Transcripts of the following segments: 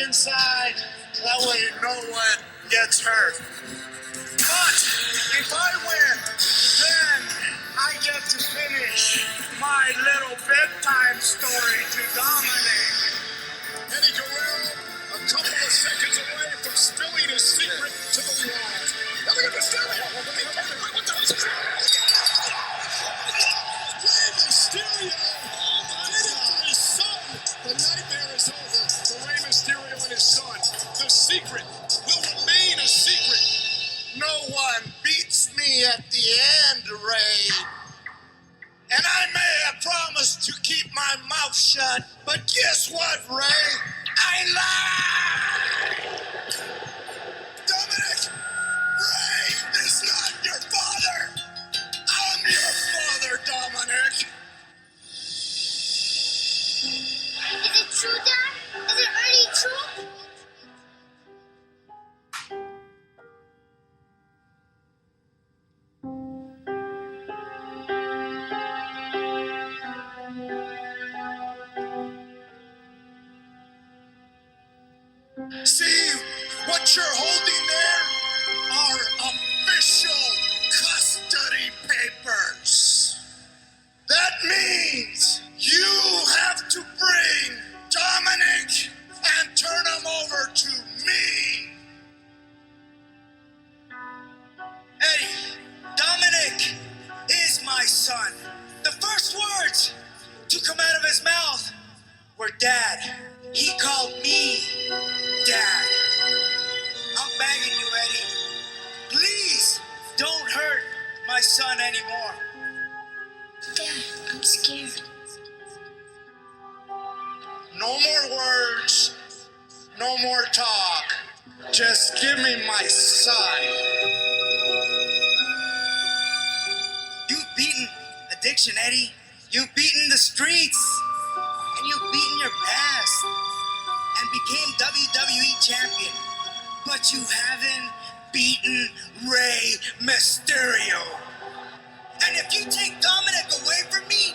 inside. That way no one gets hurt. But if I win, then I get to finish my little bedtime story to Dominic. Eddie Guerrero, a couple of seconds away from spilling his secret to the world. Look at this guy. What the hell is this? Rey Mysterio did it for his son. The nightmare is over for Rey Mysterio and his son. The secret will remain a secret. No one beats me at the end, Ray. And I may have promised to keep my mouth shut, but guess what, Ray? I lied! Dominic, Ray is not your father. I'm your father, Dominic. Is it true, Dad? Is it really true? See, what you're holding there are official custody papers. That means you have to bring Dominic and turn him over to me. Eddie, Dominic is my son. The first words to come out of his mouth were Dad. He called me Dad. I'm begging you, Eddie. Please don't hurt my son anymore. Dad, I'm scared. No more words. No more talk. Just give me my son. You've beaten addiction, Eddie. You've beaten the streets. And you've beaten your past. And became WWE champion. But you haven't beaten Rey Mysterio. And if you take Dominic away from me,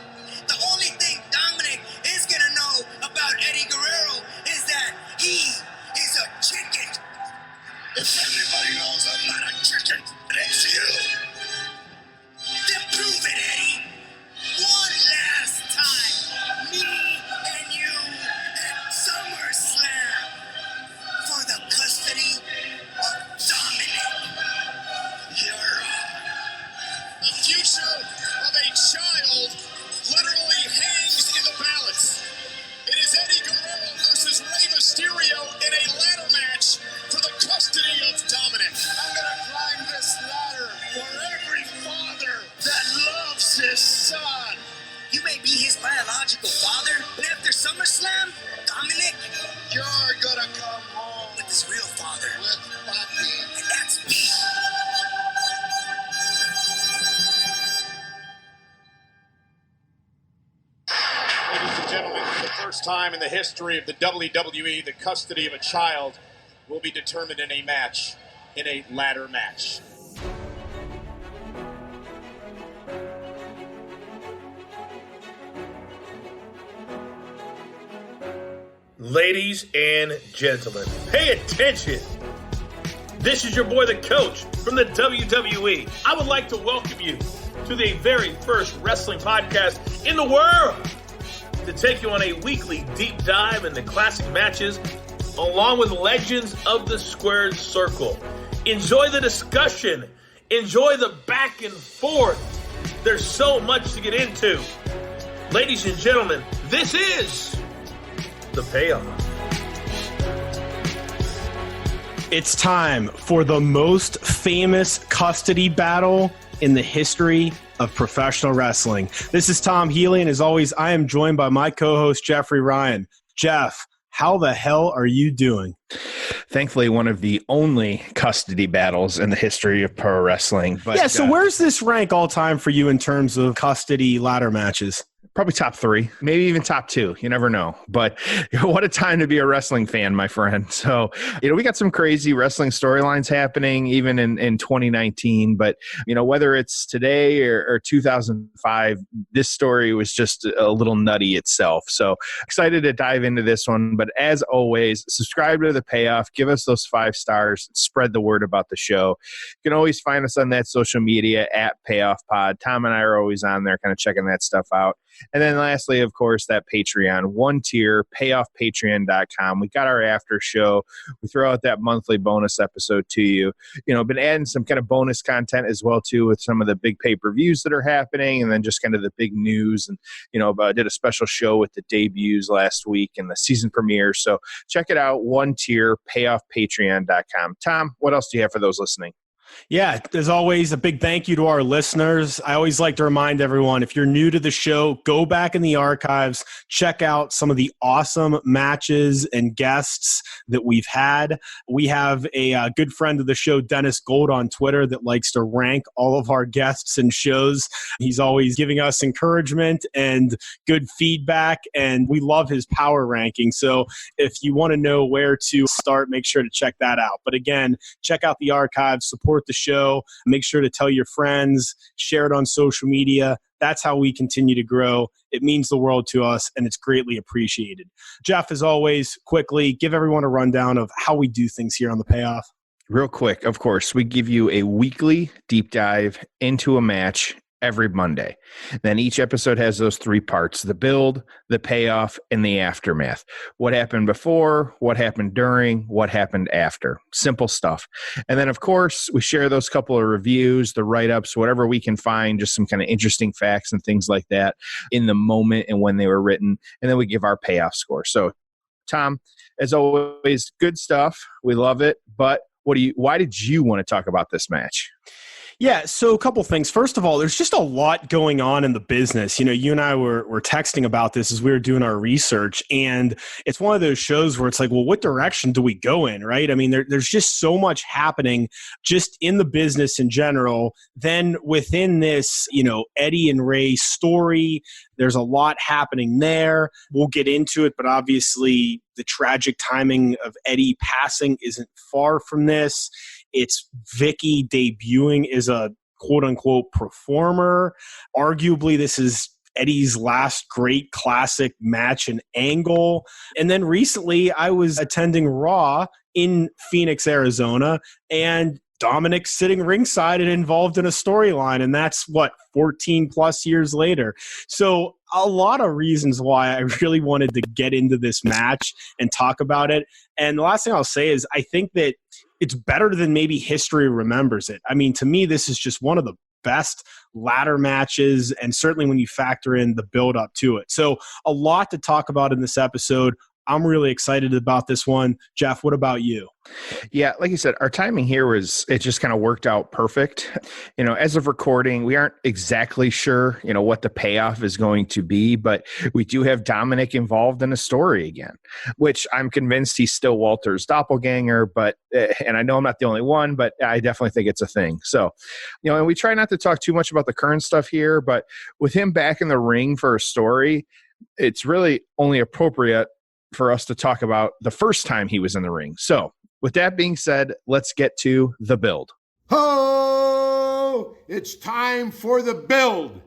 the only thing Dominic is gonna know about Eddie Guerrero is that he is a chicken. If everybody knows I'm not a chicken, it's you. Then prove it, Eddie. One last time. Me and you at Summerslam for the custody of Dominic. You're on. The future of a child literally hangs in the balance. It is Eddie Guerrero versus Rey Mysterio in a ladder match for the custody of Dominic. I'm gonna climb this ladder for every father that loves his son. You may be his biological father, but after SummerSlam, Dominic, you're gonna come home with his real father. With Papi. And that's me. Ladies and gentlemen, for the first time in the history of the WWE, the custody of a child will be determined in a match, in a ladder match. Ladies and gentlemen, pay attention. This is your boy, the Coach, from the WWE. I would like to welcome you to the very first wrestling podcast in the world to take you on a weekly deep dive into classic matches along with legends of the squared circle. Enjoy the discussion. Enjoy the back and forth. There's so much to get into. Ladies and gentlemen, this is the Payoff. It's time for the most famous custody battle in the history of professional wrestling. This is Tom Healy, and as always, I am joined by my co-host, Jeffrey Ryan. Jeff, how the hell are you doing? Thankfully, one of the only custody battles in the history of pro wrestling. But, yeah, so where's this rank all time for you in terms of custody ladder matches? probably top 3, maybe even top 2. You never know. But what a time to be a wrestling fan, my friend. So, we got some crazy wrestling storylines happening even in 2019. But, whether it's today or 2005, this story was just a little nutty itself. So excited to dive into this one. But as always, subscribe to The Payoff. Give us those 5 stars. Spread the word about the show. You can always find us on that social media at Payoff Pod. Tom and I are always on there kind of checking that stuff out. And then lastly, of course, that Patreon, 1 tier, payoffpatreon.com. We got our after show. We throw out that monthly bonus episode to you. Been adding some kind of bonus content as well, too, with some of the big pay-per-views that are happening and then just kind of the big news. And, did a special show with the debuts last week and the season premiere. So check it out, 1 tier, payoffpatreon.com. Tom, what else do you have for those listening? Yeah, as always, a big thank you to our listeners. I always like to remind everyone, if you're new to the show, go back in the archives, check out some of the awesome matches and guests that we've had. We have a good friend of the show, Dennis Gold, on Twitter that likes to rank all of our guests and shows. He's always giving us encouragement and good feedback, and we love his power ranking. So if you want to know where to start, make sure to check that out. But again, check out the archives, support the show, make sure to tell your friends, share it on social media. That's how we continue to grow. It means the world to us, and it's greatly appreciated. Jeff, as always, quickly give everyone a rundown of how we do things here on The Payoff. Real quick, of course, we give you a weekly deep dive into a match every Monday. Then each episode has those 3 parts: the build, the payoff, and the aftermath. What happened before, what happened during, what happened after. Simple stuff. And then, of course, we share those couple of reviews, the write-ups, whatever we can find, just some kind of interesting facts and things like that in the moment and when they were written. And then we give our payoff score. So, Tom, as always, good stuff. We love it. But why did you want to talk about this match? Yeah, so a couple things. First of all, there's just a lot going on in the business. You and I were texting about this as we were doing our research, and it's one of those shows where it's like, well, what direction do we go in, right? I mean, there's just so much happening just in the business in general. Then within this, Eddie and Ray story, there's a lot happening there. We'll get into it, but obviously the tragic timing of Eddie passing isn't far from this. It's Vicky debuting as a quote-unquote performer. Arguably, this is Eddie's last great classic match and angle. And then recently, I was attending Raw in Phoenix, Arizona, and Dominic's sitting ringside and involved in a storyline, and that's 14 plus years later. So a lot of reasons why I really wanted to get into this match and talk about it. And the last thing I'll say is I think that it's better than maybe history remembers it. I mean, to me, this is just one of the best ladder matches, and certainly when you factor in the build up to it. So a lot to talk about in this episode. I'm really excited about this one. Jeff, what about you? Yeah, like you said, our timing here it just kind of worked out perfect. As of recording, we aren't exactly sure, what the payoff is going to be, but we do have Dominic involved in a story again, which I'm convinced he's still Walter's doppelganger, and I know I'm not the only one, but I definitely think it's a thing. So, and we try not to talk too much about the current stuff here, but with him back in the ring for a story, it's really only appropriate for us to talk about the first time he was in the ring. So with that being said, let's get to the build. Ho! It's time for the build.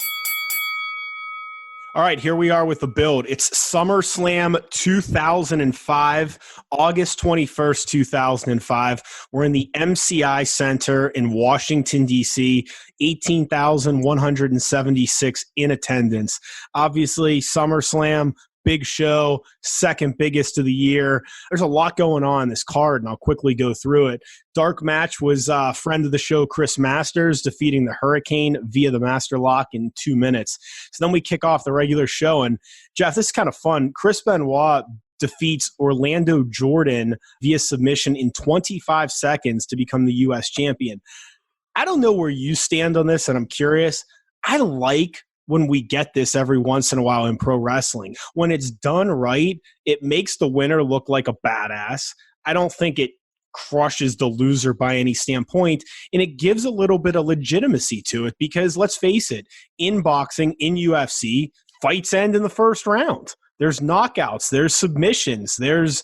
All right, here we are with the build. It's SummerSlam 2005, August 21st, 2005. We're in the MCI Center in Washington, D.C., 18,176 in attendance. Obviously, SummerSlam, big show, second biggest of the year. There's a lot going on in this card, and I'll quickly go through it. Dark match was friend of the show, Chris Masters, defeating the Hurricane via the Master Lock in 2 minutes. So then we kick off the regular show, and Jeff, this is kind of fun. Chris Benoit defeats Orlando Jordan via submission in 25 seconds to become the U.S. champion. I don't know where you stand on this, and I'm curious. I like when we get this every once in a while in pro wrestling. When it's done right, it makes the winner look like a badass. I don't think it crushes the loser by any standpoint, and it gives a little bit of legitimacy to it because, let's face it, in boxing, in UFC, fights end in the first round. There's knockouts, there's submissions, there's,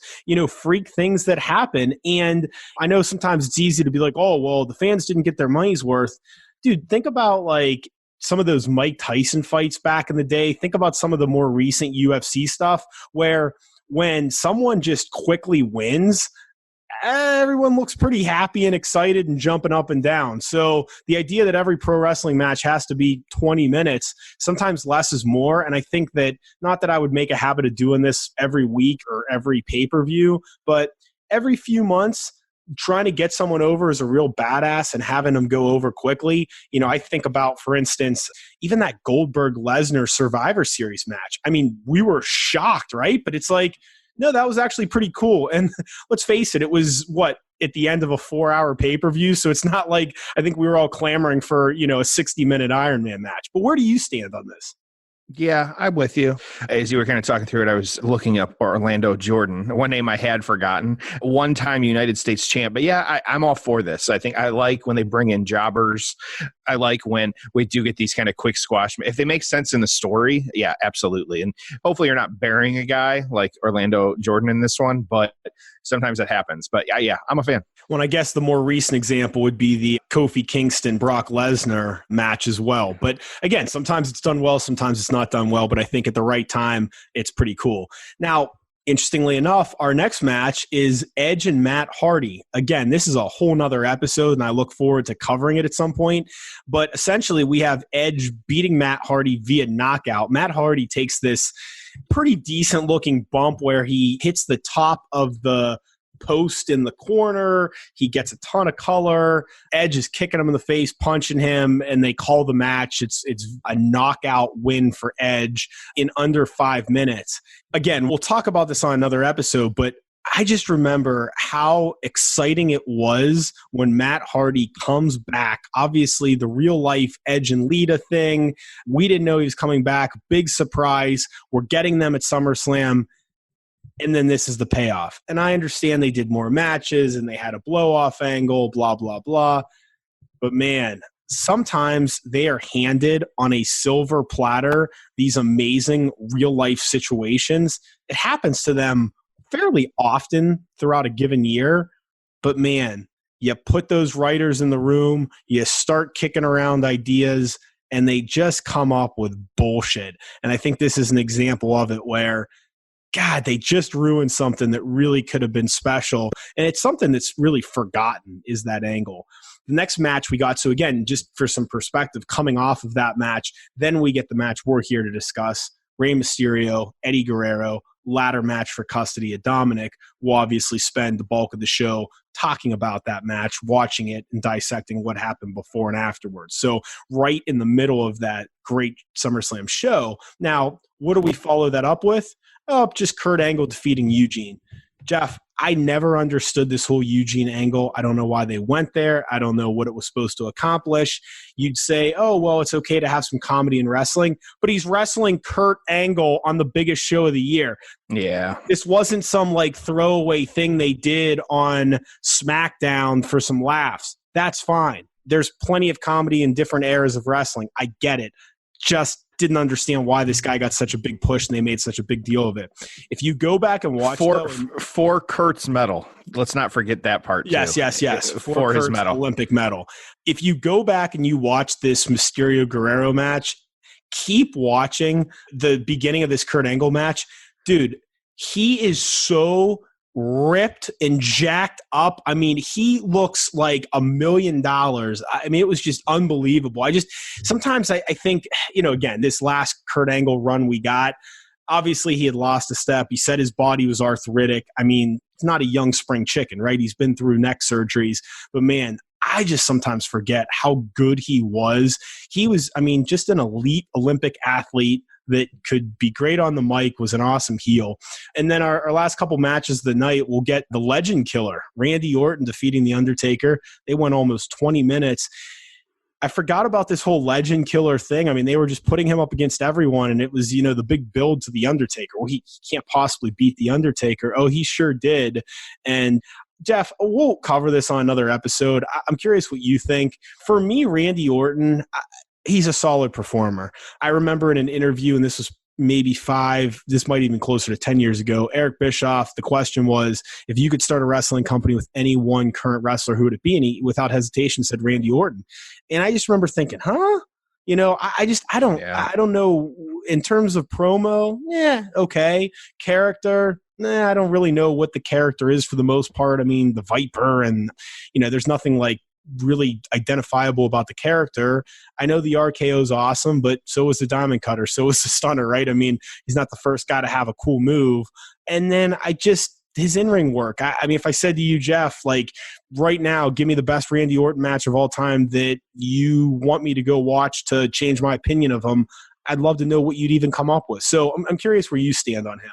freak things that happen. And I know sometimes it's easy to be like, oh, well, the fans didn't get their money's worth. Dude, think about like some of those Mike Tyson fights back in the day. Think about some of the more recent UFC stuff where when someone just quickly wins, everyone looks pretty happy and excited and jumping up and down. So the idea that every pro wrestling match has to be 20 minutes, sometimes less is more. And I think that, not that I would make a habit of doing this every week or every pay-per-view, but every few months, trying to get someone over as a real badass and having them go over quickly. I think about, for instance, even that Goldberg-Lesnar Survivor Series match. I mean, we were shocked, right? But it's like, no, that was actually pretty cool. And let's face it, it was at the end of a 4-hour pay-per-view. So it's not like I think we were all clamoring for, a 60-minute Iron Man match. But where do you stand on this? Yeah, I'm with you. As you were kind of talking through it, I was looking up Orlando Jordan, one name I had forgotten, one-time United States champ. But yeah, I'm all for this. I think I like when they bring in jobbers. I like when we do get these kind of quick squash. If they make sense in the story, yeah, absolutely. And hopefully you're not burying a guy like Orlando Jordan in this one, but sometimes it happens. But yeah, I'm a fan. Well, I guess the more recent example would be the Kofi Kingston, Brock Lesnar match as well. But again, sometimes it's done well, sometimes it's not done well. But I think at the right time, it's pretty cool. Now, interestingly enough, our next match is Edge and Matt Hardy. Again, this is a whole nother episode, and I look forward to covering it at some point. But essentially, we have Edge beating Matt Hardy via knockout. Matt Hardy takes this pretty decent-looking bump where he hits the top of the post in the corner. He gets a ton of color. Edge is kicking him in the face, punching him, and they call the match. It's a knockout win for Edge in under 5 minutes. Again, we'll talk about this on another episode, but I just remember how exciting it was when Matt Hardy comes back. Obviously, the real life Edge and Lita thing. We didn't know he was coming back. Big surprise. We're getting them at SummerSlam. And then this is the payoff. And I understand they did more matches and they had a blow-off angle, blah, blah, blah. But man, sometimes they are handed on a silver platter these amazing real-life situations. It happens to them fairly often throughout a given year. But man, you put those writers in the room, you start kicking around ideas, and they just come up with bullshit. And I think this is an example of it where, God, they just ruined something that really could have been special. And it's something that's really forgotten, is that angle. The next match we got, so again, just for some perspective, coming off of that match, then we get the match we're here to discuss. Rey Mysterio, Eddie Guerrero, ladder match for custody of Dominic. We'll obviously spend the bulk of the show talking about that match, watching it, and dissecting what happened before and afterwards. So right in the middle of that great SummerSlam show. Now, what do we follow that up with? Oh, just Kurt Angle defeating Eugene. Jeff, I never understood this whole Eugene angle. I don't know why they went there. I don't know what it was supposed to accomplish. You'd say, oh, well, it's okay to have some comedy in wrestling, but he's wrestling Kurt Angle on the biggest show of the year. Yeah. This wasn't some like throwaway thing they did on SmackDown for some laughs. That's fine. There's plenty of comedy in different eras of wrestling. I get it. Just didn't understand why this guy got such a big push and they made such a big deal of it. If you go back and watch for Kurt's medal, let's not forget that part too. Yes. For his medal, Olympic medal. If you go back and you watch this Mysterio Guerrero match, keep watching the beginning of this Kurt Angle match. Dude, he is so ripped and jacked up. I mean, he looks like $1 million. I mean, it was just unbelievable. Sometimes I think, again, this last Kurt Angle run we got, obviously he had lost a step. He said his body was arthritic. I mean, it's not a young spring chicken, right? He's been through neck surgeries, but man, I just sometimes forget how good he was. He was, just an elite Olympic athlete that could be great on the mic, was an awesome heel. And then our last couple matches of the night, we'll get the legend killer, Randy Orton defeating The Undertaker. They went almost 20 minutes. I forgot about this whole legend killer thing. They were just putting him up against everyone, and it was, the big build to The Undertaker. Well, he can't possibly beat The Undertaker. Oh, he sure did. And Jeff, we'll cover this on another episode. I'm curious what you think. For me, Randy Orton, he's a solid performer. I remember in an interview, and this was maybe 5, this might even closer to 10 years ago, Eric Bischoff, the question was, if you could start a wrestling company with any one current wrestler, who would it be? And he, without hesitation, said Randy Orton. And I just remember thinking, huh? You know, I don't know in terms of promo. Yeah, okay. Character, I don't really know what the character is for the most part. I mean, the Viper, and you know, there's nothing like really identifiable about the character. I know the RKO is awesome, but so is the Diamond Cutter, so is the Stunner, right? I mean, he's not the first guy to have a cool move. And then his in-ring work. I mean, if I said to you, Jeff, like right now, give me the best Randy Orton match of all time that you want me to go watch to change my opinion of him, I'd love to know what you'd even come up with. So I'm curious where you stand on him.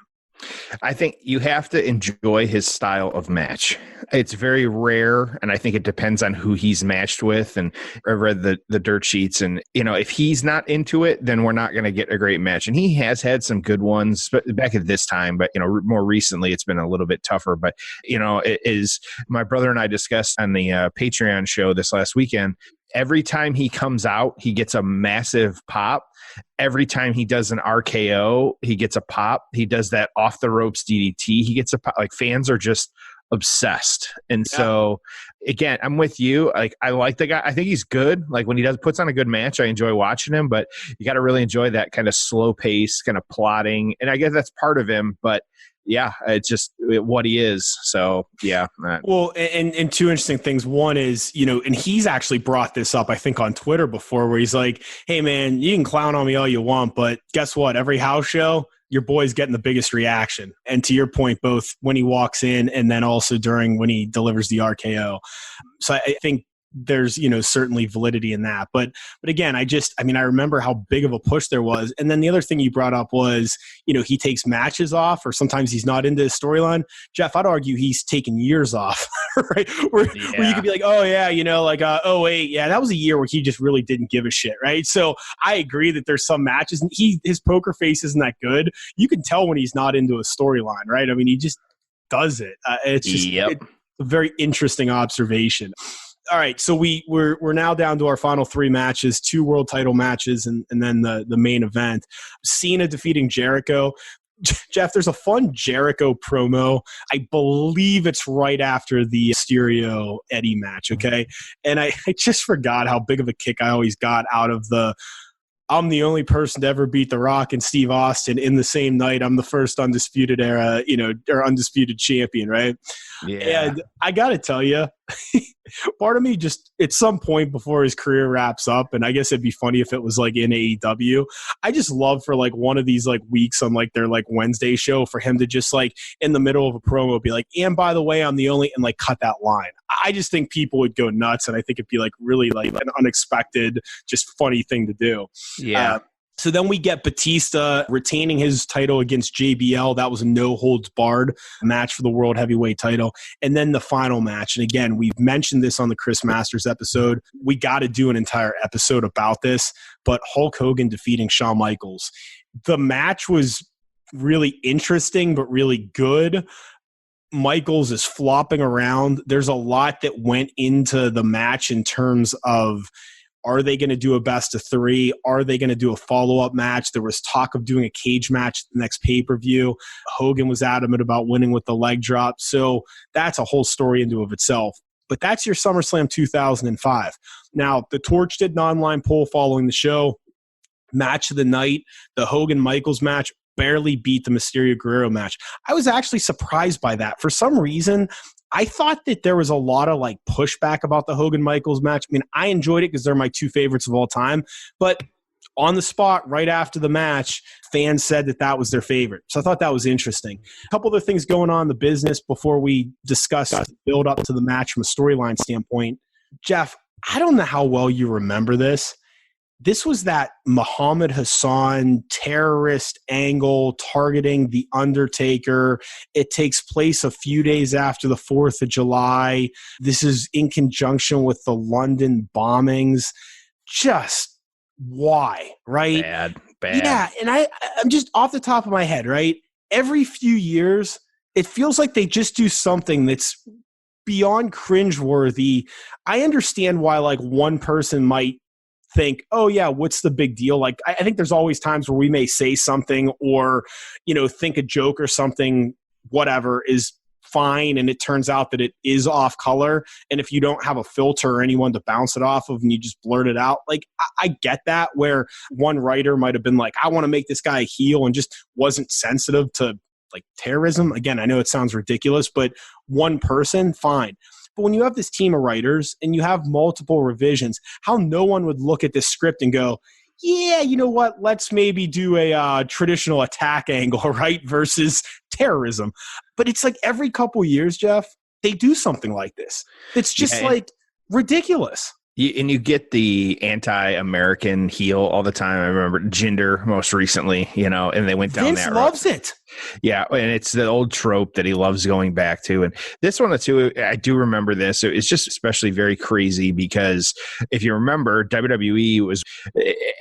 I think you have to enjoy his style of match. It's very rare, and I think it depends on who he's matched with. And I read the dirt sheets, and you know, if he's not into it, then we're not going to get a great match. And he has had some good ones back at this time, but you know, more recently it's been a little bit tougher. But you know, it is, my brother and I discussed on the Patreon show this last weekend. Every time he comes out, he gets a massive pop. Every time he does an RKO, he gets a pop. He does that off the ropes DDT, he gets a pop. Like, fans are just obsessed. And so again, I'm with you. Like, I like the guy. I think he's good. Like, when he puts on a good match, I enjoy watching him, but you got to really enjoy that kind of slow pace, kind of plotting. And I guess that's part of him, but yeah, it's just what he is. So, yeah. Well, and two interesting things. One is, you know, and he's actually brought this up, I think, on Twitter before, where he's like, hey, man, you can clown on me all you want, but guess what? Every house show, your boy's getting the biggest reaction. And to your point, both when he walks in and then also during when he delivers the RKO. So I think there's, you know, certainly validity in that. But again, I remember how big of a push there was. And then the other thing you brought up was, you know, he takes matches off, or sometimes he's not into his storyline. Jeff, I'd argue he's taken years off, right? Where you could be like, oh yeah, you know, like, 08, yeah, that was a year where he just really didn't give a shit, right? So I agree that there's some matches, and his poker face isn't that good. You can tell when he's not into a storyline, right? I mean, he just does it. It's just it's a very interesting observation. All right, so we're now down to our final 3 matches, 2 world title matches, and then the main event. Cena defeating Jericho. Jeff, there's a fun Jericho promo. I believe it's right after the Mysterio Eddie match, okay? And I just forgot how big of a kick I always got out of I'm the only person to ever beat The Rock and Steve Austin in the same night. I'm the first undisputed era, you know, or undisputed champion, right? Yeah. And I got to tell you, part of me just at some point before his career wraps up, and I guess it'd be funny if it was like in AEW, I just love for like one of these like weeks on like their like Wednesday show for him to just like in the middle of a promo be like, and by the way, I'm the only, and like cut that line. I just think people would go nuts, and I think it'd be like really like an unexpected, just funny thing to do. Yeah. So then we get Batista retaining his title against JBL. That was a no-holds-barred match for the World Heavyweight title. And then the final match. And again, we've mentioned this on the Chris Masters episode. We got to do an entire episode about this. But Hulk Hogan defeating Shawn Michaels. The match was really interesting, but really good. Michaels is flopping around. There's a lot that went into the match in terms of, are they going to do a best of 3? Are they going to do a follow-up match? There was talk of doing a cage match the next pay-per-view. Hogan was adamant about winning with the leg drop. So that's a whole story into of itself. But that's your SummerSlam 2005. Now, the Torch did an online poll following the show. Match of the night, the Hogan-Michaels match, barely beat the Mysterio Guerrero match. I was actually surprised by that. For some reason, I thought that there was a lot of like pushback about the Hogan Michaels match. I mean, I enjoyed it because they're my 2 favorites of all time, but on the spot right after the match, fans said that was their favorite. So I thought that was interesting. A couple other things going on in the business before we discuss the build up to the match from a storyline standpoint. Jeff, I don't know how well you remember this. This was that Muhammad Hassan terrorist angle targeting The Undertaker. It takes place a few days after the 4th of July. This is in conjunction with the London bombings. Just why, right? Bad. Yeah, and I'm just off the top of my head, right? Every few years, it feels like they just do something that's beyond cringeworthy. I understand why like one person might think, oh yeah, what's the big deal? Like, I think there's always times where we may say something or, think a joke or something, whatever is fine, and it turns out that it is off color. And if you don't have a filter or anyone to bounce it off of and you just blurt it out, like I get that, where one writer might have been like, I want to make this guy a heel, and just wasn't sensitive to like terrorism. Again, I know it sounds ridiculous, but one person, fine. But when you have this team of writers and you have multiple revisions, how no one would look at this script and go, yeah, you know what? Let's maybe do a traditional attack angle, right? Versus terrorism. But it's like every couple years, Jeff, they do something like this. It's just like ridiculous. And you get the anti-American heel all the time. I remember Jinder most recently, and they went down Vince that road. loves it. Yeah, and it's the old trope that he loves going back to. And this one, too, I do remember this. It's just especially very crazy because if you remember, WWE was,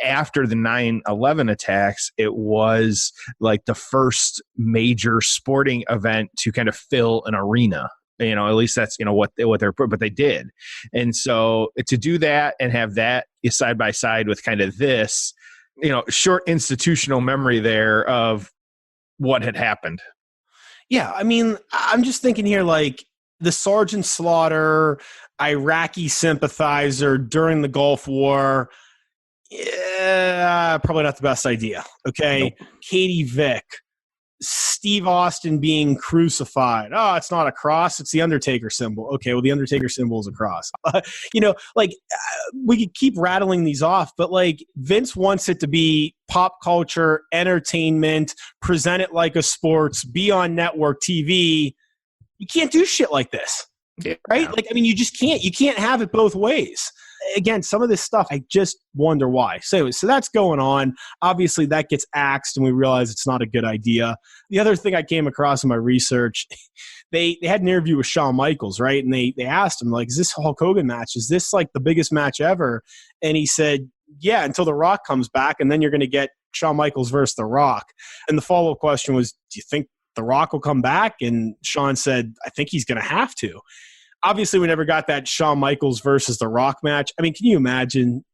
after the 9/11 attacks, it was like the first major sporting event to kind of fill an arena. At least that's, what they're, but they did. And so to do that and have that side by side with kind of this, short institutional memory there of what had happened. Yeah. I mean, I'm just thinking here, like the Sergeant Slaughter, Iraqi sympathizer during the Gulf War. Yeah, probably not the best idea. Okay. Nope. Katie Vick. Steve Austin being crucified. Oh, it's not a cross. It's the Undertaker symbol. Okay, well, the Undertaker symbol is a cross. We could keep rattling these off, but like Vince wants it to be pop culture, entertainment, present it like a sports, be on network TV. You can't do shit like this, right? Like, I mean, you just can't. You can't have it both ways. Again, some of this stuff, I just wonder why. So that's going on. Obviously, that gets axed, and we realize it's not a good idea. The other thing I came across in my research, they had an interview with Shawn Michaels, right? And they asked him, like, is this Hulk Hogan match? Is this, like, the biggest match ever? And he said, yeah, until The Rock comes back, and then you're going to get Shawn Michaels versus The Rock. And the follow-up question was, do you think The Rock will come back? And Shawn said, I think he's going to have to. Obviously, we never got that Shawn Michaels versus The Rock match. I mean, can you imagine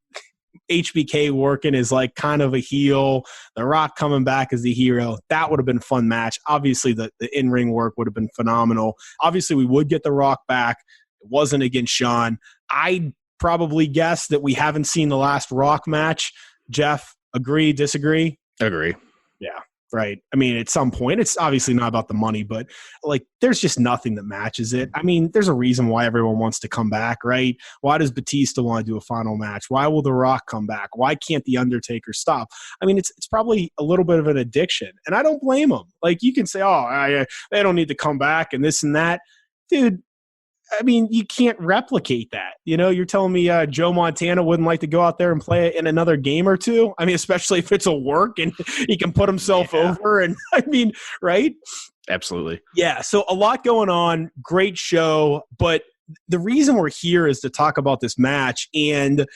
HBK working as like kind of a heel, The Rock coming back as the hero? That would have been a fun match. Obviously, the in-ring work would have been phenomenal. Obviously, we would get The Rock back. It wasn't against Shawn. I'd probably guess that we haven't seen the last Rock match. Jeff, agree, disagree? Agree. Yeah. Right. I mean, at some point, it's obviously not about the money, but like there's just nothing that matches it. I mean, there's a reason why everyone wants to come back, right? Why does Batista want to do a final match? Why will The Rock come back? Why can't The Undertaker stop? I mean, it's probably a little bit of an addiction, and I don't blame them. Like, you can say, oh, they don't need to come back and this and that. Dude, I mean, you can't replicate that. You're telling me Joe Montana wouldn't like to go out there and play it in another game or two? I mean, especially if it's a work and he can put himself over. And I mean, right? Absolutely. Yeah. So a lot going on. Great show. But the reason we're here is to talk about this match. And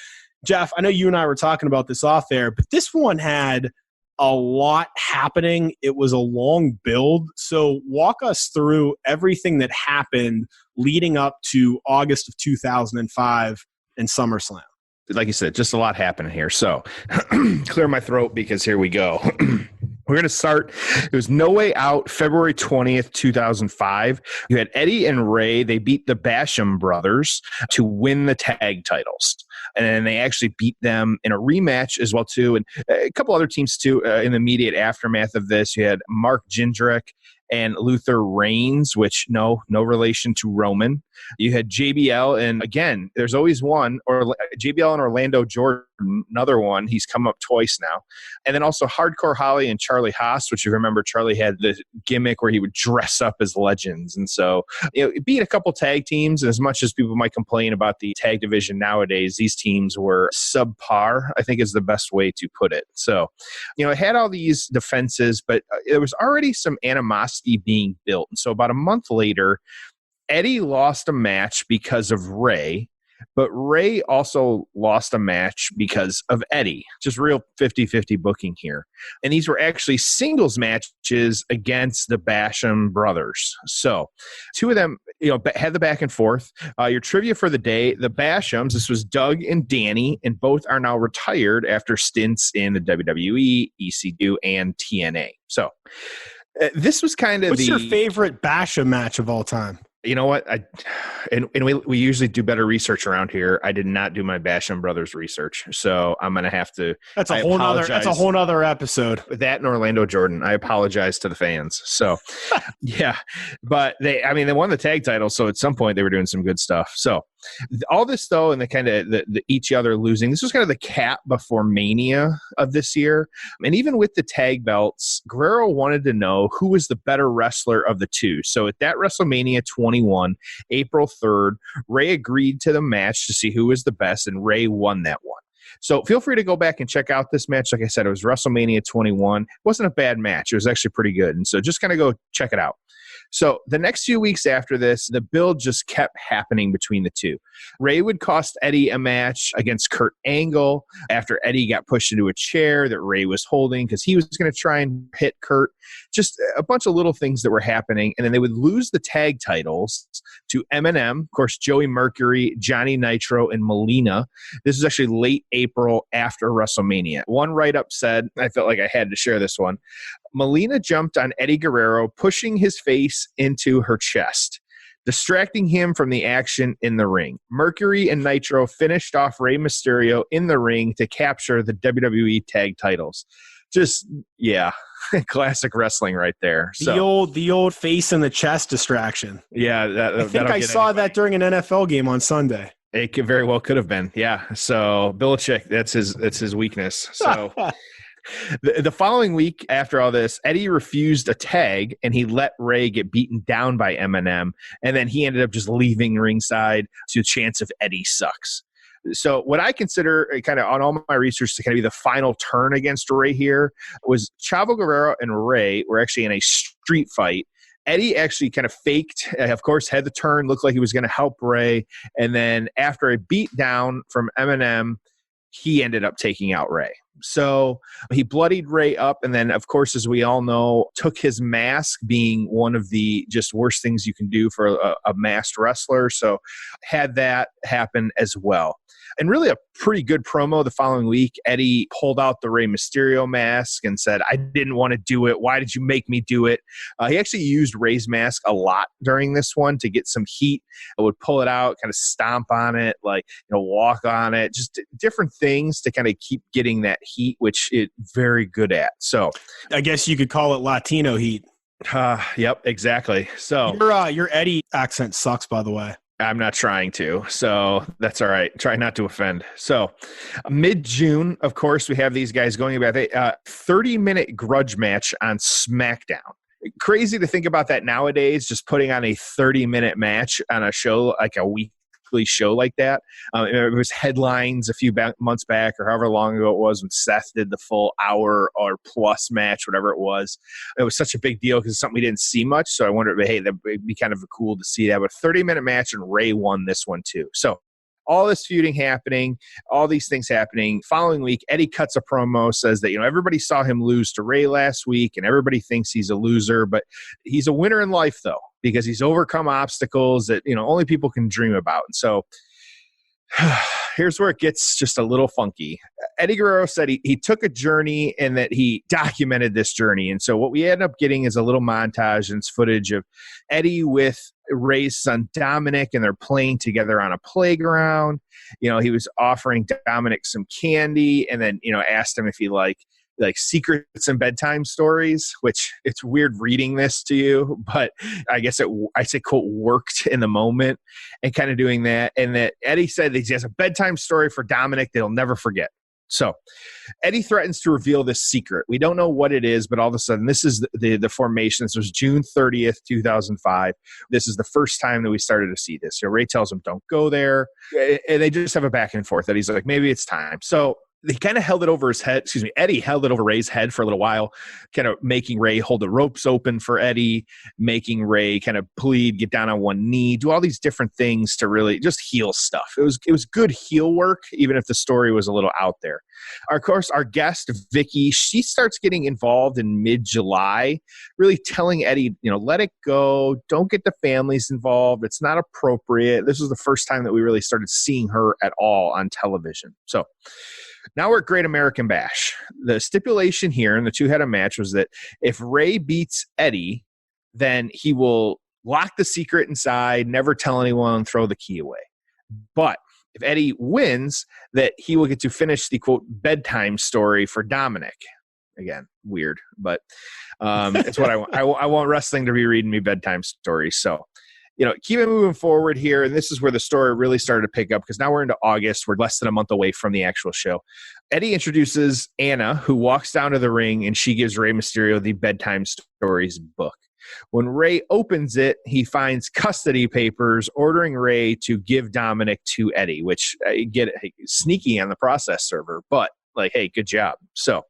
Jeff, I know you and I were talking about this off air, but this one had a lot happening. It was a long build. So walk us through everything that happened leading up to August of 2005 and SummerSlam. Like you said, just a lot happening here. So clear my throat because here we go. We're going to start. It was No Way Out, February 20th, 2005. You had Eddie and Ray. They beat the Basham brothers to win the tag titles. And then they actually beat them in a rematch as well, too. And a couple other teams, too, in the immediate aftermath of this. You had Mark Jindrak and Luther Reigns, which no relation to Roman. You had JBL, and again, there's always one, or JBL and Orlando Jordan, another one. He's come up twice now. And then also Hardcore Holly and Charlie Haas, which you remember Charlie had the gimmick where he would dress up as legends. And so, it beat a couple tag teams. And as much as people might complain about the tag division nowadays, these teams were subpar, I think is the best way to put it. So, it had all these defenses, but there was already some animosity being built. And so about a month later, Eddie lost a match because of Ray, But Ray also lost a match because of Eddie. Just real 50-50 booking here. And these were actually singles matches against the Basham brothers. So two of them, had the back and forth. Your trivia for the day, the Bashams, this was Doug and Danny, and both are now retired after stints in the WWE, ECW, and TNA. So this was kind of What's your favorite Basham match of all time? You know what? We usually do better research around here. I did not do my Basham brothers research, so I'm going to have to. That's a whole nother episode. That and Orlando Jordan. I apologize to the fans. So, yeah, but they won the tag title. So at some point they were doing some good stuff. So all this though, and the kind of the each other losing. This was kind of the cap before Mania of this year, and even with the tag belts, Guerrero wanted to know who was the better wrestler of the two. So at that WrestleMania 21, April 3rd, Ray agreed to the match to see who was the best, and Ray won that one. So feel free to go back and check out this match. Like I said, it was WrestleMania 21. It wasn't a bad match. It was actually pretty good. And so just kind of go check it out. So the next few weeks after this, the build just kept happening between the two. Ray would cost Eddie a match against Kurt Angle after Eddie got pushed into a chair that Ray was holding because he was going to try and hit Kurt. Just a bunch of little things that were happening. And then they would lose the tag titles to M&M, of course, Joey Mercury, Johnny Nitro, and Melina. This was actually late April after WrestleMania. One write-up said, I felt like I had to share this one, Melina jumped on Eddie Guerrero, pushing his face into her chest, distracting him from the action in the ring. Mercury and Nitro finished off Rey Mysterio in the ring to capture the WWE tag titles. Just, yeah, classic wrestling right there. The old face in the chest distraction. Yeah. I think I saw that during an NFL game on Sunday. It very well could have been. Yeah. So Belichick, that's his weakness. So the following week after all this, Eddie refused a tag and he let Ray get beaten down by Eminem. And then he ended up just leaving ringside to a chance of Eddie sucks. So what I consider kind of on all my research to kind of be the final turn against Ray here was Chavo Guerrero and Ray were actually in a street fight. Eddie actually kind of faked, of course, had the turn, looked like he was going to help Ray. And then after a beat down from Eminem, he ended up taking out Ray. So he bloodied Ray up. And then, of course, as we all know, took his mask, being one of the just worst things you can do for a masked wrestler. So had that happen as well. And really a pretty good promo the following week. Eddie pulled out the Rey Mysterio mask and said, I didn't want to do it. Why did you make me do it? He actually used Rey's mask a lot during this one to get some heat. I would pull it out, kind of stomp on it, walk on it, just different things to kind of keep getting that heat, which it's very good at. So I guess you could call it Latino heat. Yep, exactly. So your Eddie accent sucks, by the way. I'm not trying to, so that's all right. Try not to offend. So mid-June, of course, we have these guys going about a 30-minute grudge match on SmackDown. Crazy to think about that nowadays, just putting on a 30-minute match on a show, like a weekly show like that. It was headlines a few months back or however long ago it was when Seth did the full hour or plus match, whatever it was. It was such a big deal because it's something we didn't see much. So I wondered, hey, that would be kind of cool to see that. But 30-minute match, and Ray won this one too. So all this feuding happening, all these things happening. Following week, Eddie cuts a promo, says that, everybody saw him lose to Ray last week and everybody thinks he's a loser, but he's a winner in life though, because he's overcome obstacles that, only people can dream about. And so here's where it gets just a little funky. Eddie Guerrero said he took a journey and that he documented this journey. And so what we end up getting is a little montage and it's footage of Eddie with Ray's son Dominic, and they're playing together on a playground. He was offering Dominic some candy and then, asked him if he liked secrets and bedtime stories, which it's weird reading this to you, but I guess I say quote worked in the moment and kind of doing that. And that Eddie said that he has a bedtime story for Dominic that he'll never forget. So Eddie threatens to reveal this secret. We don't know what it is, but all of a sudden, this is the formation. This was June 30th, 2005. This is the first time that we started to see this. Ray tells him, don't go there. And they just have a back and forth that he's like, maybe it's time. So they kind of held it over his head. Excuse me. Eddie held it over Ray's head for a little while, kind of making Ray hold the ropes open for Eddie, making Ray kind of plead, get down on one knee, do all these different things to really just heel stuff. It was good heel work, even if the story was a little out there. Of course, our guest, Vicky, she starts getting involved in mid-July, really telling Eddie, let it go. Don't get the families involved. It's not appropriate. This was the first time that we really started seeing her at all on television. So now we're at Great American Bash. The stipulation here in the two-headed match was that if Ray beats Eddie, then he will lock the secret inside, never tell anyone, throw the key away. But if Eddie wins, that he will get to finish the, quote, bedtime story for Dominic. Again, weird, but it's what I want. I want wrestling to be reading me bedtime stories. So, keep it moving forward here. And this is where the story really started to pick up because now we're into August. We're less than a month away from the actual show. Eddie introduces Anna, who walks down to the ring, and she gives Rey Mysterio the bedtime stories book. When Ray opens it, he finds custody papers ordering Ray to give Dominic to Eddie, which I get sneaky on the process server, but hey, good job. So,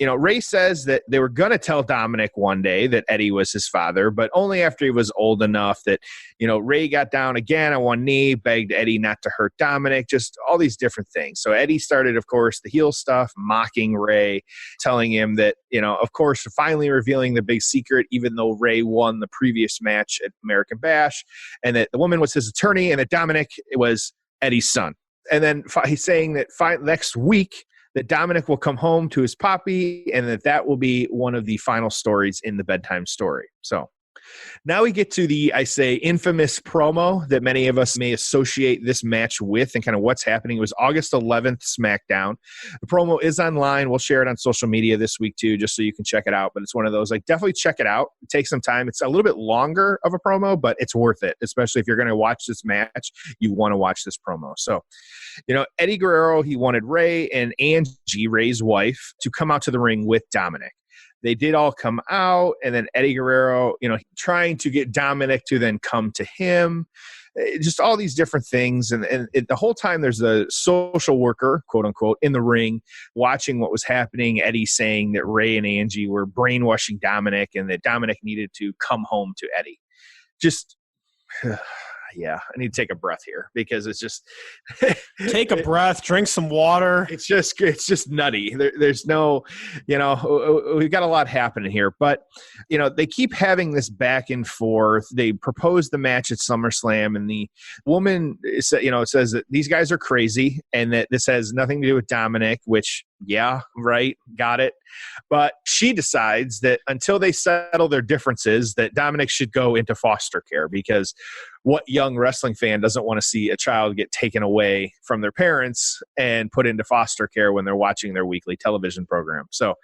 Ray says that they were going to tell Dominic one day that Eddie was his father, but only after he was old enough that, Ray got down again on one knee, begged Eddie not to hurt Dominic, just all these different things. So Eddie started, of course, the heel stuff, mocking Ray, telling him that, of course, finally revealing the big secret, even though Ray won the previous match at American Bash, and that the woman was his attorney and that Dominic was Eddie's son. And then he's saying that next week, that Dominic will come home to his poppy and that will be one of the final stories in the bedtime story. So now we get to the, I say, infamous promo that many of us may associate this match with and kind of what's happening. It was August 11th, SmackDown. The promo is online. We'll share it on social media this week too, just so you can check it out. But it's one of those, definitely check it out. It takes some time. It's a little bit longer of a promo, but it's worth it, especially if you're going to watch this match. You want to watch this promo. So, Eddie Guerrero, he wanted Ray and Angie, Ray's wife, to come out to the ring with Dominic. They did all come out, and then Eddie Guerrero, trying to get Dominic to then come to him. Just all these different things. And the whole time there's a social worker, quote unquote, in the ring watching what was happening. Eddie saying that Ray and Angie were brainwashing Dominic and that Dominic needed to come home to Eddie. Just... yeah, I need to take a breath here because it's just take a breath, drink some water. It's just nutty. There's no, we've got a lot happening here, but they keep having this back and forth. They propose the match at SummerSlam, and the woman, says that these guys are crazy and that this has nothing to do with Dominic, which, yeah, right, got it. But she decides that until they settle their differences, that Dominic should go into foster care because what young wrestling fan doesn't want to see a child get taken away from their parents and put into foster care when they're watching their weekly television program? So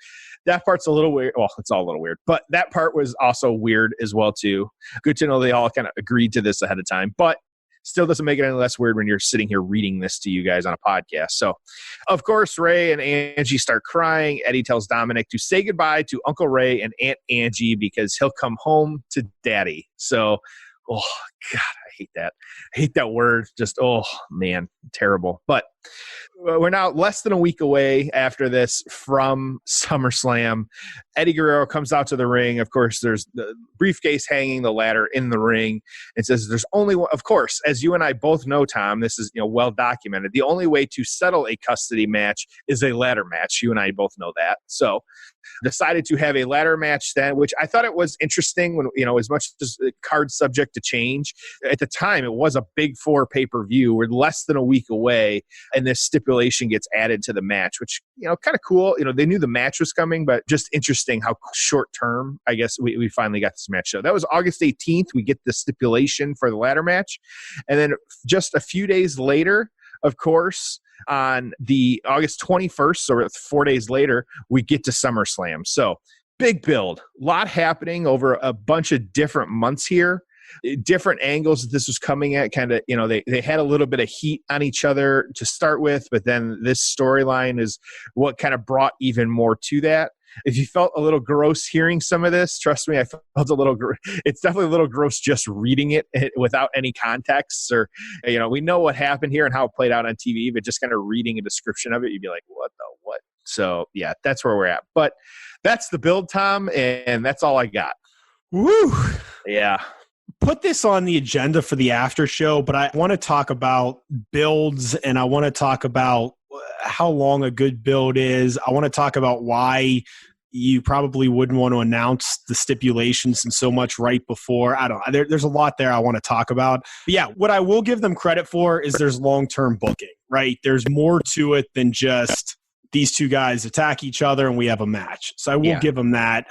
that part's a little weird. Well, it's all a little weird, but that part was also weird as well, too. Good to know they all kind of agreed to this ahead of time, but still doesn't make it any less weird when you're sitting here reading this to you guys on a podcast. So, of course, Ray and Angie start crying. Eddie tells Dominic to say goodbye to Uncle Ray and Aunt Angie because he'll come home to Daddy. So, oh, God, I hate that. I hate that word. Just, oh, man, terrible. But we're now less than a week away after this from SummerSlam. Eddie Guerrero comes out to the ring. Of course, there's the briefcase hanging, the ladder in the ring. It says there's only one, of course, as you and I both know, Tom, this is well documented. The only way to settle a custody match is a ladder match. You and I both know that. So decided to have a ladder match then, which I thought it was interesting when, as much as the card's subject to change. At the time, it was a big 4 pay-per-view. We're less than a week away, and this stipulation gets added to the match, which, kind of cool. They knew the match was coming, but just interesting how short term, I guess, we finally got this match. So that was August 18th. We get the stipulation for the ladder match. And then just a few days later, of course, on the August 21st, so 4 days later, we get to SummerSlam. So big build, a lot happening over a bunch of different months here. Different angles that this was coming at, kind of, they had a little bit of heat on each other to start with, but then this storyline is what kind of brought even more to that. If you felt a little gross hearing some of this, trust me, I felt a little, it's definitely a little gross just reading it without any context, or, we know what happened here and how it played out on TV, but just kind of reading a description of it, you'd be like, what the So, yeah, that's where we're at. But that's the build, Tom, and that's all I got. Woo! Yeah. Put this on the agenda for the after show, but I want to talk about builds, and I want to talk about how long a good build is. I want to talk about why you probably wouldn't want to announce the stipulations and so much right before. I don't know. There's a lot there I want to talk about. But yeah, what I will give them credit for is there's long-term booking, right? There's more to it than just these two guys attack each other and we have a match. So I will give them that.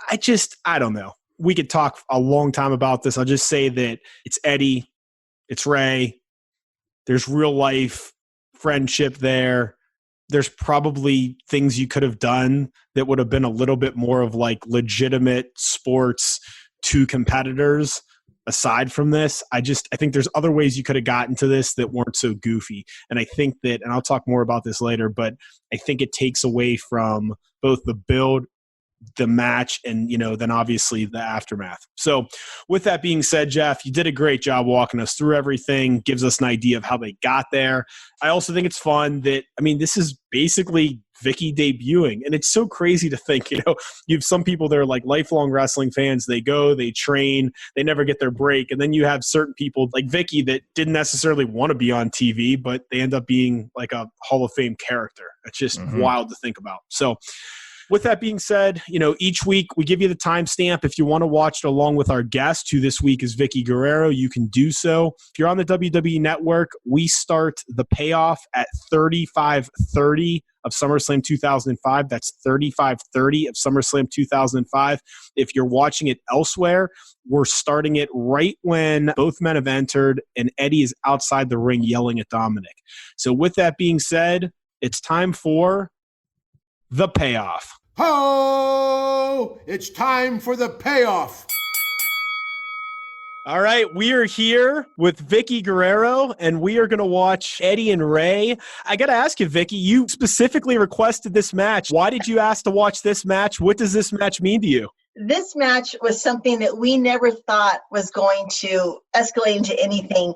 I don't know. We could talk a long time about this. I'll just say that it's Eddie, it's Ray. There's real life friendship there. There's probably things you could have done that would have been a little bit more of like legitimate sports to competitors aside from this. I think there's other ways you could have gotten to this that weren't so goofy. And I think that, and I'll talk more about this later, but I think it takes away from both the build, the match, and then obviously the aftermath. So with that being said, Jeff, you did a great job walking us through everything, gives us an idea of how they got there. I also think it's fun that, this is basically Vicky debuting, and it's so crazy to think, you have some people that are like lifelong wrestling fans. They go, they train, they never get their break. And then you have certain people like Vicky that didn't necessarily want to be on TV, but they end up being like a Hall of Fame character. It's just wild to think about. So with that being said, each week we give you the timestamp. If you want to watch it along with our guest, who this week is Vicky Guerrero, you can do so. If you're on the WWE Network, we start the payoff at 35:30 of SummerSlam 2005. That's 35:30 of SummerSlam 2005. If you're watching it elsewhere, we're starting it right when both men have entered and Eddie is outside the ring yelling at Dominic. So with that being said, it's time for the payoff. Ho! It's time for the payoff. All right, we are here with Vicky Guerrero, and we are going to watch Eddie and Ray. I got to ask you, Vicky, you specifically requested this match. Why did you ask to watch this match? What does this match mean to you? This match was something that we never thought was going to escalate into anything.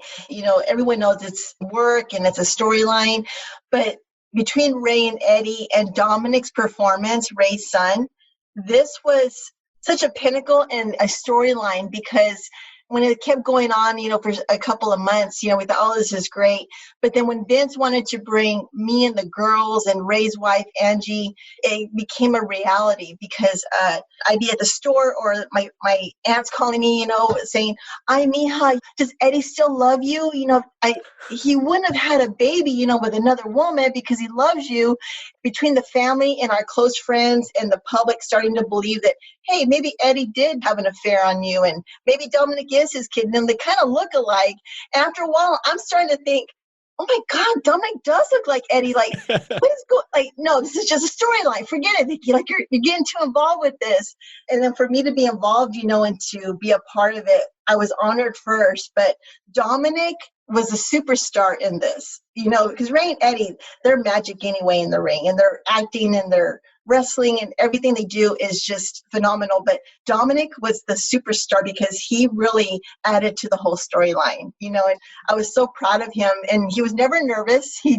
Everyone knows it's work and it's a storyline, but between Ray and Eddie and Dominic's performance, Ray's son, this was such a pinnacle and a storyline, because when it kept going on, for a couple of months, we thought, oh, this is great. But then when Vince wanted to bring me and the girls and Ray's wife, Angie, it became a reality, because I'd be at the store, or my aunt's calling me, saying, "Ay, mija, does Eddie still love you? He wouldn't have had a baby, with another woman, because he loves you." Between the family and our close friends and the public starting to believe that, hey, maybe Eddie did have an affair on you, and maybe Dominic is his kid, and they kind of look alike. After a while, I'm starting to think, oh my God, Dominic does look like Eddie. Like, what is going? Like, no, this is just a storyline. Forget it, Vicky. Like, you're getting too involved with this. And then for me to be involved, and to be a part of it, I was honored first. But Dominic was a superstar in this, because Ray and Eddie, they're magic anyway in the ring, and their acting and their wrestling and everything they do is just phenomenal. But Dominic was the superstar because he really added to the whole storyline, and I was so proud of him. And he was never nervous. He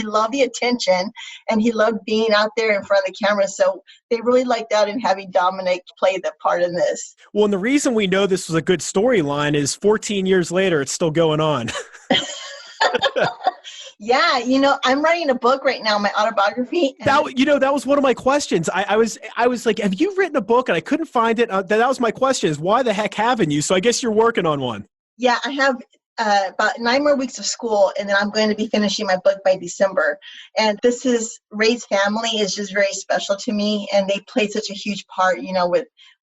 loved the attention, and he loved being out there in front of the camera. So they really liked that in having Dominic play the part in this. Well, and the reason we know this was a good storyline is 14 years later, it's still going on. Yeah, I'm writing a book right now, my autobiography. That was one of my questions. I was like, have you written a book? And I couldn't find it. That was my question, is why the heck haven't you? So I guess you're working on one. Yeah, I have about 9 more weeks of school, and then I'm going to be finishing my book by December. And Ray's family is just very special to me, and they played such a huge part,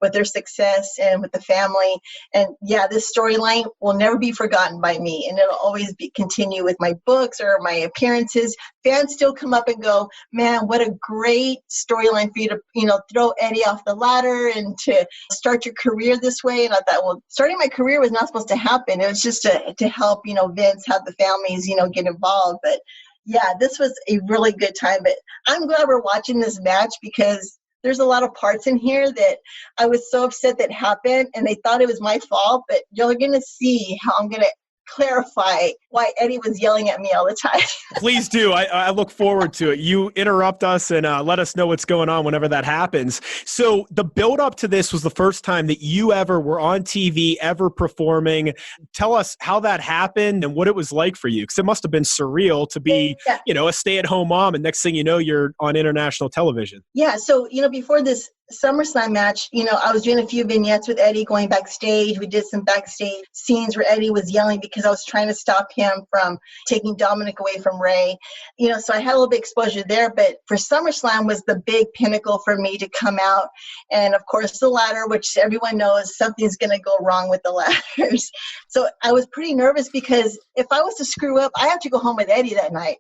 with their success and with the family. And yeah, this storyline will never be forgotten by me, and it'll always continue with my books or my appearances. Fans still come up and go, "Man, what a great storyline for you to, throw Eddie off the ladder and to start your career this way." And I thought, well, starting my career was not supposed to happen. It was just to help, Vince, have the families, get involved. But yeah, this was a really good time. But I'm glad we're watching this match, because there's a lot of parts in here that I was so upset that happened, and they thought it was my fault. But you're going to see how I'm going to clarify why Eddie was yelling at me all the time. Please do. I look forward to it. You interrupt us and let us know what's going on whenever that happens. So the build up to this was the first time that you ever were on TV, ever performing. Tell us how that happened and what it was like for you. Because it must have been surreal to be, a stay-at-home mom, and next thing you know, you're on international television. Yeah. So, before this Summerslam match, I was doing a few vignettes with Eddie going backstage. We did some backstage scenes where Eddie was yelling because I was trying to stop him from taking Dominic away from Ray. So I had a little bit of exposure there, but for SummerSlam was the big pinnacle for me to come out. And of course the ladder, which everyone knows something's going to go wrong with the ladders. So I was pretty nervous because if I was to screw up, I have to go home with Eddie that night.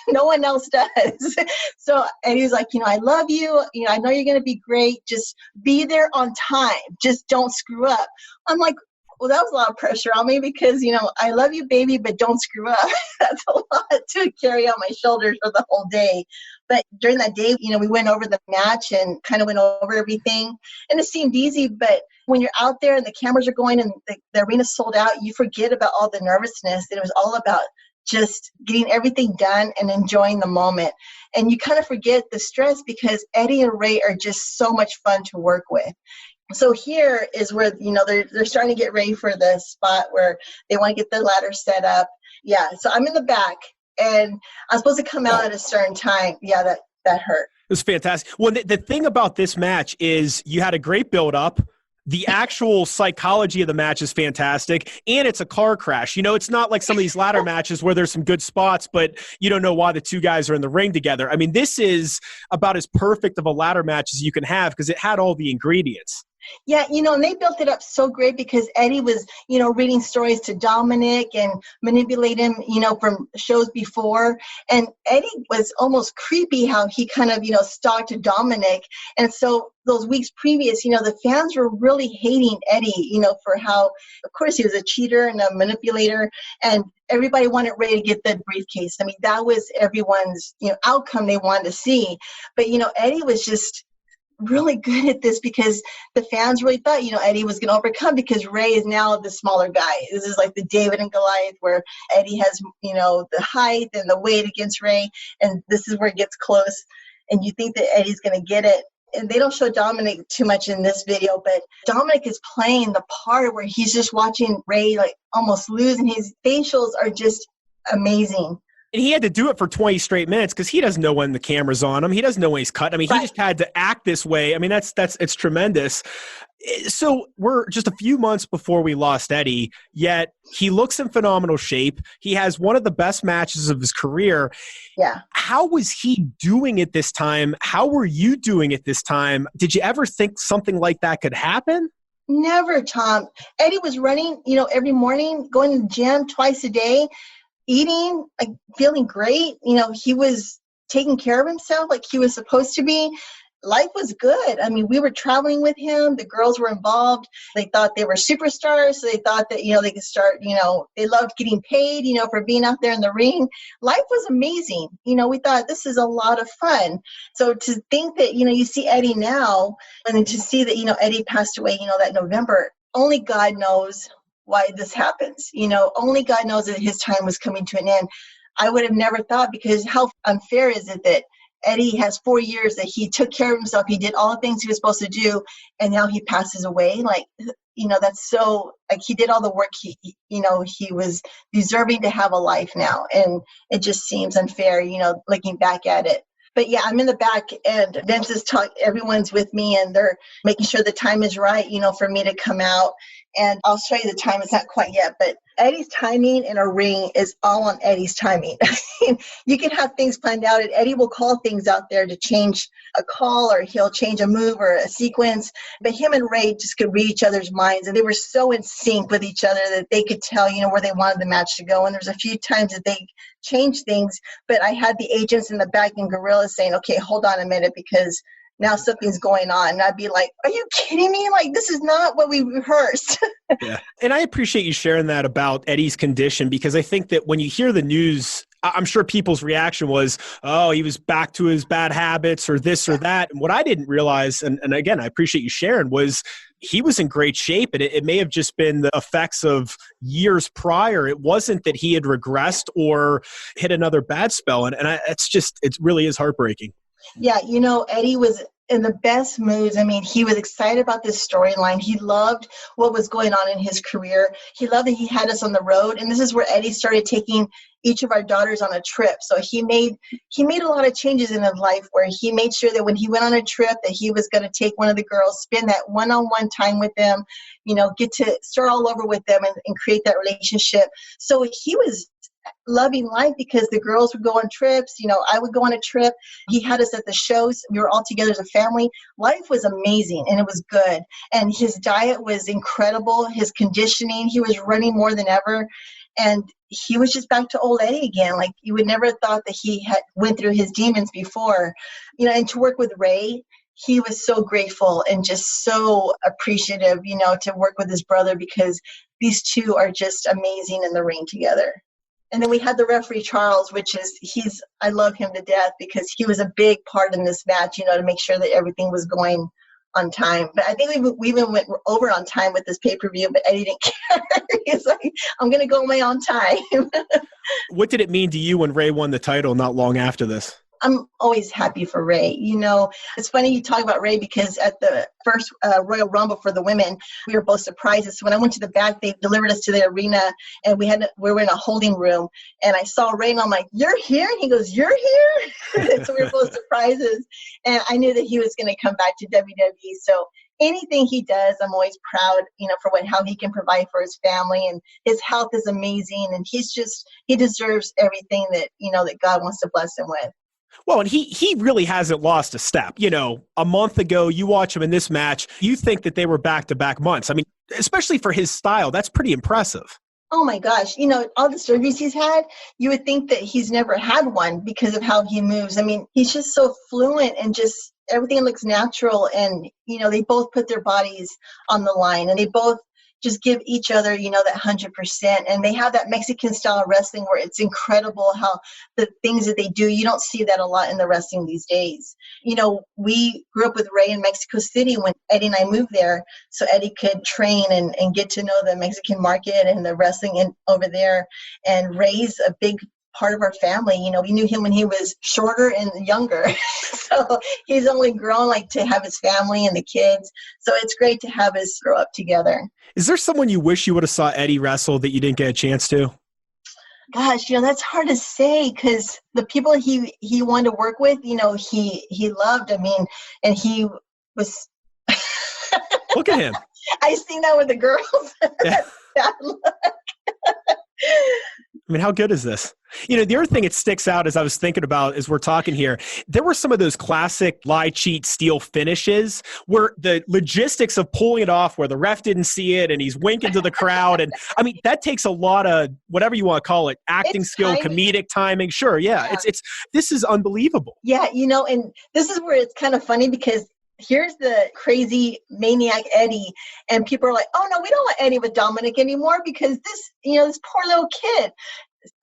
No one else does. So Eddie was like, I love you. I know you're going to be great. Just be there on time. Just don't screw up. I'm like, well, that was a lot of pressure on me because, I love you, baby, but don't screw up. That's a lot to carry on my shoulders for the whole day. But during that day, we went over the match and kind of went over everything. And it seemed easy, but when you're out there and the cameras are going and the arena's sold out, you forget about all the nervousness. It was all about just getting everything done and enjoying the moment. And you kind of forget the stress because Eddie and Ray are just so much fun to work with. So here is where, they're starting to get ready for the spot where they want to get the ladder set up. Yeah, so I'm in the back and I'm supposed to come out at a certain time. Yeah, that hurt. It was fantastic. Well, the thing about this match is you had a great build-up. The actual psychology of the match is fantastic, and it's a car crash. It's not like some of these ladder matches where there's some good spots, but you don't know why the two guys are in the ring together. I mean, this is about as perfect of a ladder match as you can have because it had all the ingredients. Yeah, and they built it up so great because Eddie was, reading stories to Dominic and manipulating him, from shows before. And Eddie was almost creepy how he kind of, stalked Dominic. And so those weeks previous, the fans were really hating Eddie, for how, of course, he was a cheater and a manipulator. And everybody wanted Ray to get the briefcase. I mean, that was everyone's, outcome they wanted to see. But, Eddie was just really good at this because the fans really thought, Eddie was going to overcome because Ray is now the smaller guy. This is like the David and Goliath where Eddie has, the height and the weight against Ray. And this is where it gets close. And you think that Eddie's going to get it. And they don't show Dominic too much in this video, but Dominic is playing the part where he's just watching Ray like almost lose. And his facials are just amazing. And he had to do it for 20 straight minutes because he doesn't know when the camera's on him. He doesn't know when he's cut. I mean, he just had to act this way. I mean, it's tremendous. So we're just a few months before we lost Eddie, yet he looks in phenomenal shape. He has one of the best matches of his career. Yeah. How was he doing it this time? How were you doing it this time? Did you ever think something like that could happen? Never, Tom. Eddie was running, every morning, going to the gym twice a day, eating, like feeling great. He was taking care of himself like he was supposed to be. Life was good. I mean, we were traveling with him. The girls were involved. They thought they were superstars. So they thought that, they could start, they loved getting paid, for being out there in the ring. Life was amazing. We thought this is a lot of fun. So to think that, you see Eddie now and then to see that, Eddie passed away, that November, only God knows why this happens. Only God knows that his time was coming to an end. I would have never thought because how unfair is it that Eddie has 4 years that he took care of himself. He did all the things he was supposed to do. And now he passes away. Like, that's so, like he did all the work. He was deserving to have a life now. And it just seems unfair, looking back at it. But yeah, I'm in the back and Vince is everyone's with me and they're making sure the time is right, for me to come out. And I'll show you the time. It's not quite yet, but Eddie's timing in a ring is all on Eddie's timing. You can have things planned out and Eddie will call things out there to change a call or he'll change a move or a sequence. But him and Ray just could read each other's minds and they were so in sync with each other that they could tell, where they wanted the match to go. And there's a few times that they changed things, but I had the agents in the back and gorillas saying, okay, hold on a minute because now something's going on. And I'd be like, are you kidding me? Like, this is not what we rehearsed. Yeah. And I appreciate you sharing that about Eddie's condition because I think that when you hear the news I'm sure people's reaction was, oh, he was back to his bad habits or this or that. And what I didn't realize, and again, I appreciate you sharing, was he was in great shape. And it may have just been the effects of years prior. It wasn't that he had regressed or hit another bad spell. And it really is heartbreaking. Yeah, Eddie was in the best moods. I mean, he was excited about this storyline. He loved what was going on in his career. He loved that he had us on the road. And this is where Eddie started taking each of our daughters on a trip. So he made a lot of changes in his life, where he made sure that when he went on a trip that he was going to take one of the girls, spend that one-on-one time with them, get to start all over with them and create that relationship. So he was loving life because the girls would go on trips. I would go on a trip. He had us at the shows. We were all together as a family. Life was amazing and it was good. And his diet was incredible. His conditioning, he was running more than ever. And he was just back to old Eddie again. Like, you would never have thought that he had went through his demons before. And to work with Ray, he was so grateful and just so appreciative, to work with his brother, because these two are just amazing in the ring together. And then we had the referee, Charles, I love him to death because he was a big part in this match, to make sure that everything was going on time. But I think we even went over on time with this pay-per-view, but Eddie didn't care. He's like, I'm going to go my own time. What did it mean to you when Ray won the title not long after this? I'm always happy for Ray. It's funny you talk about Ray because at the first Royal Rumble for the women, we were both surprised. So when I went to the back, they delivered us to the arena, and we were in a holding room, and I saw Ray, and I'm like, "You're here?" And he goes, "You're here?" So we were both surprises, and I knew that he was going to come back to WWE. So anything he does, I'm always proud, for how he can provide for his family, and his health is amazing, and he deserves everything that that God wants to bless him with. Well, and he really hasn't lost a step. A month ago, you watch him in this match, you think that they were back-to-back months. I mean, especially for his style, that's pretty impressive. Oh my gosh. All the surgeries he's had, you would think that he's never had one because of how he moves. I mean, he's just so fluent and just everything looks natural. And, they both put their bodies on the line, and they both just give each other, that 100%. And they have that Mexican style of wrestling where it's incredible how the things that they do, you don't see that a lot in the wrestling these days. We grew up with Ray in Mexico City when Eddie and I moved there, so Eddie could train and get to know the Mexican market and the wrestling over there. And Ray's a big part of our family. We knew him when he was shorter and younger. So he's only grown to have his family and the kids. So it's great to have us grow up together. Is there someone you wish you would have saw Eddie wrestle that you didn't get a chance to? Gosh, that's hard to say because the people he wanted to work with, he loved. I mean, and he was. Look at him. I seen that with the girls. Yeah. Bad luck. I mean, how good is this? The other thing it sticks out as I was thinking about as we're talking here, there were some of those classic lie, cheat, steal finishes where the logistics of pulling it off where the ref didn't see it and he's winking to the crowd. And I mean, that takes a lot of whatever you want to call it, acting skill, comedic timing. Sure. Yeah. This is unbelievable. Yeah. And this is where it's kind of funny because here's the crazy maniac Eddie, and people are like, "Oh no, we don't want Eddie with Dominic anymore because this poor little kid."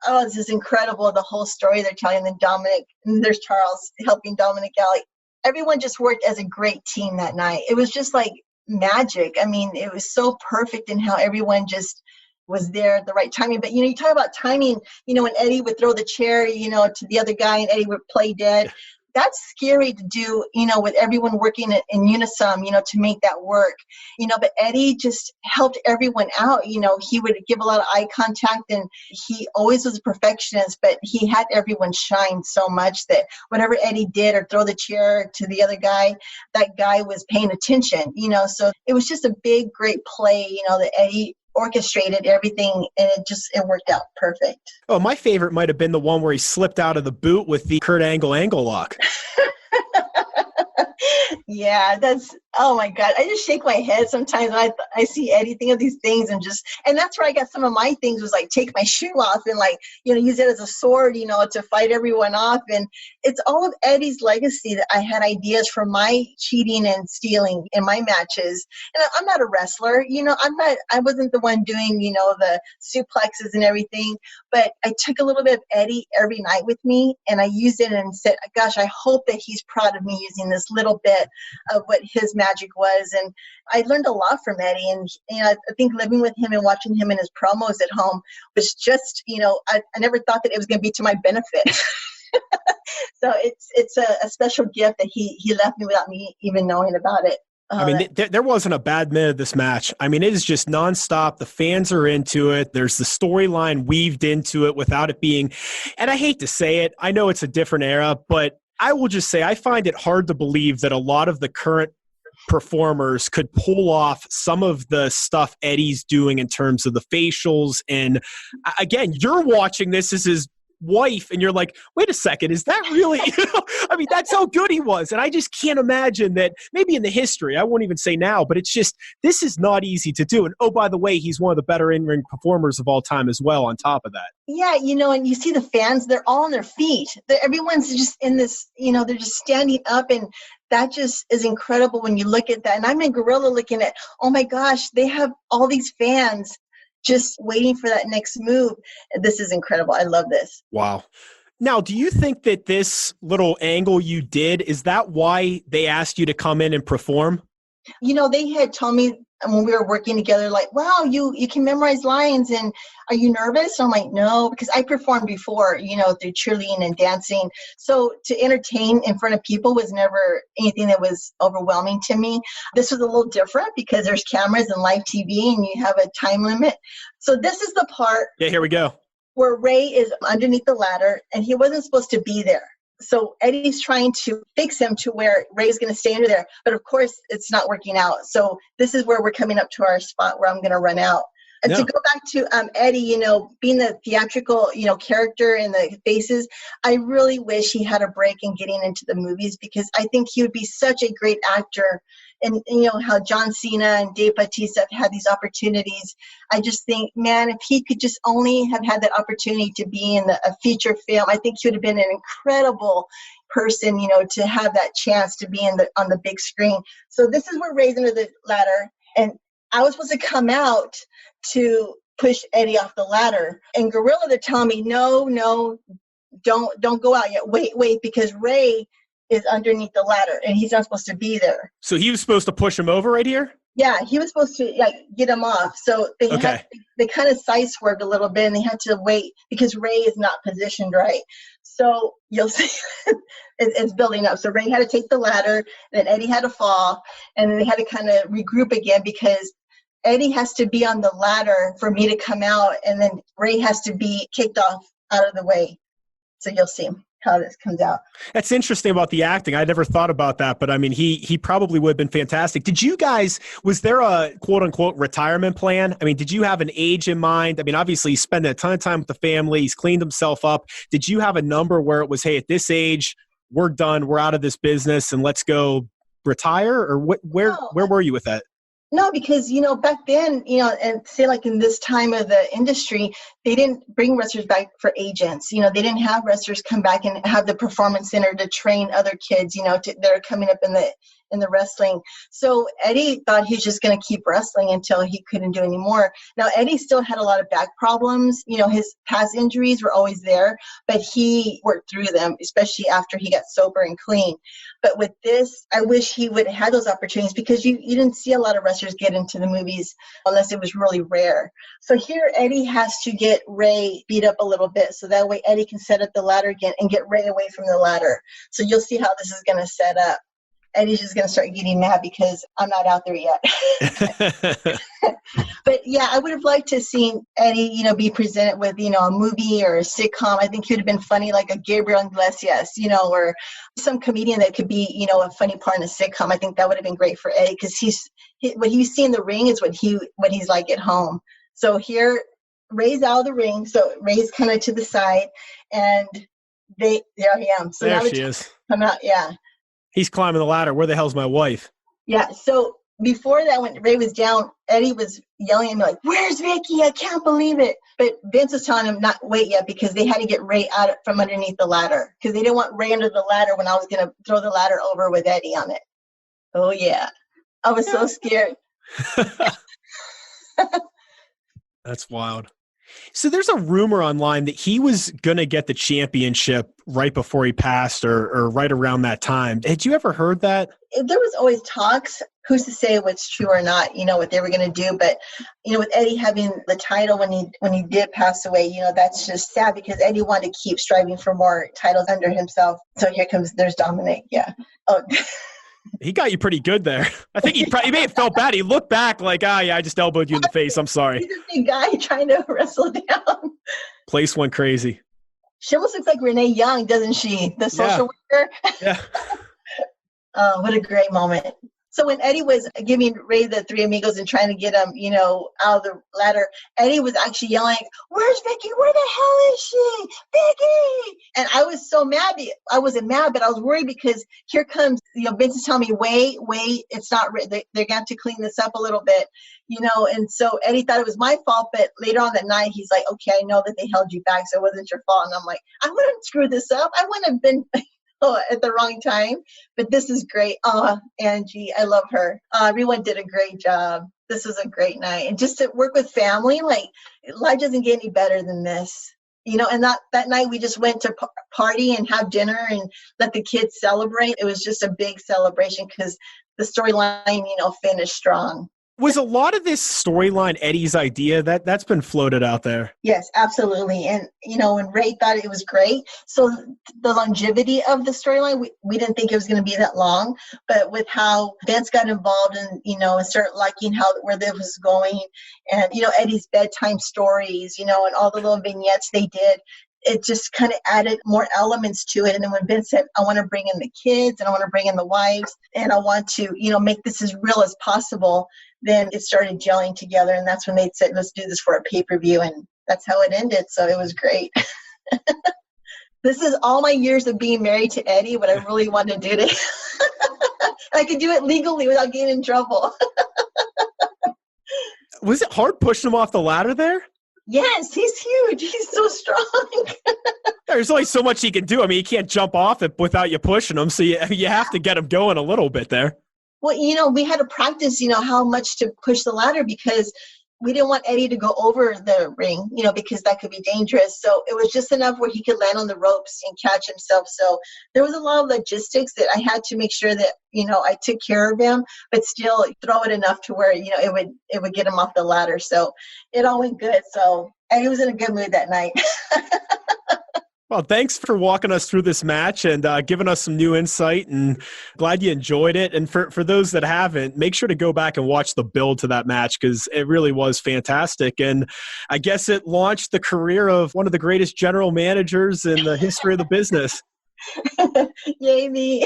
Oh, this is incredible. The whole story they're telling. Then Dominic, and there's Charles helping Dominic out. Everyone just worked as a great team that night. It was just like magic. I mean, it was so perfect in how everyone just was there at the right timing. But you talk about timing. When Eddie would throw the chair, to the other guy, and Eddie would play dead. That's scary to do, with everyone working in unison, to make that work, but Eddie just helped everyone out. He would give a lot of eye contact, and he always was a perfectionist, but he had everyone shine so much that whatever Eddie did or throw the chair to the other guy, that guy was paying attention, so it was just a big, great play, that Eddie orchestrated everything, and it worked out perfect. Oh, my favorite might have been the one where he slipped out of the boot with the Kurt Angle lock. Yeah, oh my God. I just shake my head sometimes when I see Eddie think of these things and that's where I got some of my things was like take my shoe off and like, use it as a sword, to fight everyone off. And it's all of Eddie's legacy that I had ideas for my cheating and stealing in my matches. And I'm not a wrestler, I wasn't the one doing, the suplexes and everything, but I took a little bit of Eddie every night with me and I used it and said, gosh, I hope that he's proud of me using this little bit of what his magic was. And I learned a lot from Eddie. And I think living with him and watching him in his promos at home was just, I never thought that it was going to be to my benefit. So it's a special gift that he left me without me even knowing about it. I mean, there wasn't a bad minute of this match. I mean, it is just nonstop. The fans are into it. There's the storyline weaved into it without it being, and I hate to say it, I know it's a different era, but I will just say I find it hard to believe that a lot of the current performers could pull off some of the stuff Eddie's doing in terms of the facials. And again, you're watching this as his wife and you're like, wait a second, is that really, I mean, that's how good he was. And I just can't imagine that maybe in the history, I won't even say now, but it's just, this is not easy to do. And oh, by the way, he's one of the better in-ring performers of all time as well on top of that. Yeah, and you see the fans, they're all on their feet. Everyone's just in this, they're just standing up and that just is incredible when you look at that. And I'm in Gorilla looking at, oh my gosh, they have all these fans just waiting for that next move. This is incredible. I love this. Wow. Now, do you think that this little angle you did, is that why they asked you to come in and perform? They had told me when we were working together, like, wow, you can memorize lines and are you nervous? I'm like, no, because I performed before, through cheerleading and dancing. So to entertain in front of people was never anything that was overwhelming to me. This was a little different because there's cameras and live TV and you have a time limit. So this is the part. Yeah, here we go. Where Ray is underneath the ladder and he wasn't supposed to be there. So Eddie's trying to fix him to where Ray's going to stay under there. But of course, it's not working out. So this is where we're coming up to our spot where I'm going to run out. And to go back to Eddie, being the theatrical, character in the faces, I really wish he had a break in getting into the movies because I think he would be such a great actor. And, how John Cena and Dave Bautista have had these opportunities. I just think, man, if he could just only have had that opportunity to be in a feature film, I think he would have been an incredible person, to have that chance to be on the big screen. So this is where Ray's under the ladder. And I was supposed to come out to push Eddie off the ladder. And Gorilla, they're telling me, no, don't go out yet. Wait, because Ray is underneath the ladder and he's not supposed to be there. So he was supposed to push him over right here? Yeah, he was supposed to get him off. So they kind of side swerved a little bit and they had to wait because Ray is not positioned right. So you'll see it's building up. So Ray had to take the ladder, then Eddie had to fall, and then they had to kind of regroup again because Eddie has to be on the ladder for me to come out, and then Ray has to be kicked off out of the way. So you'll see how this comes out. That's interesting about the acting. I never thought about that, but I mean, he probably would have been fantastic. Did you guys, was there a quote unquote retirement plan? I mean, did you have an age in mind? I mean, obviously he's spending a ton of time with the family. He's cleaned himself up. Did you have a number where it was, hey, at this age, we're done. We're out of this business and let's go retire? Or where were you with that? No, because, back then, and say like in this time of the industry, they didn't bring wrestlers back for agents. They didn't have wrestlers come back and have the performance center to train other kids, that are coming up in the wrestling. So Eddie thought he was just going to keep wrestling until he couldn't do anymore. Now, Eddie still had a lot of back problems. His past injuries were always there, but he worked through them, especially after he got sober and clean. But with this, I wish he would have had those opportunities because you didn't see a lot of wrestlers get into the movies unless it was really rare. So here, Eddie has to get Ray beat up a little bit so that way Eddie can set up the ladder again and get Ray away from the ladder. So you'll see how this is going to set up. Eddie's just going to start getting mad because I'm not out there yet. But yeah, I would have liked to see Eddie, be presented with, a movie or a sitcom. I think he would have been funny, like a Gabriel Iglesias, or some comedian that could be, a funny part in a sitcom. I think that would have been great for Eddie because what you see in the ring is what he's like at home. So here, Ray's out of the ring. So Ray's kind of to the side and there I am. So there now she is. Come out. Yeah. He's climbing the ladder. Where the hell's my wife? Yeah. So before that, when Ray was down, Eddie was yelling at me like, "Where's Vicky? I can't believe it." But Vince was telling him not wait yet because they had to get Ray out from underneath the ladder because they didn't want Ray under the ladder when I was going to throw the ladder over with Eddie on it. Oh, yeah. I was so scared. That's wild. So there's a rumor online that he was going to get the championship right before he passed or right around that time. Had you ever heard that? There was always talks. Who's to say what's true or not, what they were going to do. But, with Eddie having the title when he did pass away, that's just sad because Eddie wanted to keep striving for more titles under himself. So there's Dominic. Yeah. Oh, he got you pretty good there. I think he may have felt bad. He looked back like, yeah, I just elbowed you in the face. I'm sorry. He's a big guy trying to wrestle down. Place went crazy. She almost looks like Renee Young, doesn't she? The social worker. Yeah. Oh, what a great moment. So when Eddie was giving Ray the three amigos and trying to get him, out of the ladder, Eddie was actually yelling, "Where's Vicky? Where the hell is she? Vicky!" And I was so mad. I wasn't mad, but I was worried because here comes, Vince is telling me, wait, it's not, they're going to have to clean this up a little bit, and so Eddie thought it was my fault, but later on that night, he's like, "Okay, I know that they held you back, so it wasn't your fault." And I'm like, I wouldn't screw this up. I wouldn't have been at the wrong time, but this is great. Oh, Angie, I love her. Everyone did a great job. This was a great night. And just to work with family, like, life doesn't get any better than this. And that night we just went to party and have dinner and let the kids celebrate. It was just a big celebration because the storyline, finished strong. Was a lot of this storyline Eddie's idea? That's been floated out there. Yes, absolutely. And, when Ray thought it was great. So the longevity of the storyline, we didn't think it was going to be that long. But with how Vince got involved and, and started liking where this was going and, Eddie's bedtime stories, and all the little vignettes they did, it just kind of added more elements to it. And then when Vince said, I want to bring in the kids and I want to bring in the wives and I want to, make this as real as possible, then it started gelling together. And that's when they said, let's do this for a pay-per-view. And that's how it ended. So it was great. This is all my years of being married to Eddie, what I really wanted to do to I could do it legally without getting in trouble. Was it hard pushing him off the ladder there? Yes, he's huge. He's so strong. There's only so much he can do. I mean, he can't jump off it without you pushing him. So you have to get him going a little bit there. Well, we had to practice, how much to push the ladder because we didn't want Eddie to go over the ring, because that could be dangerous. So it was just enough where he could land on the ropes and catch himself. So there was a lot of logistics that I had to make sure that, I took care of him, but still throw it enough to where, it would get him off the ladder. So it all went good. So Eddie was in a good mood that night. Well, thanks for walking us through this match and giving us some new insight, and glad you enjoyed it. And for those that haven't, make sure to go back and watch the build to that match because it really was fantastic. And I guess it launched the career of one of the greatest general managers in the history of the business. Yay, me.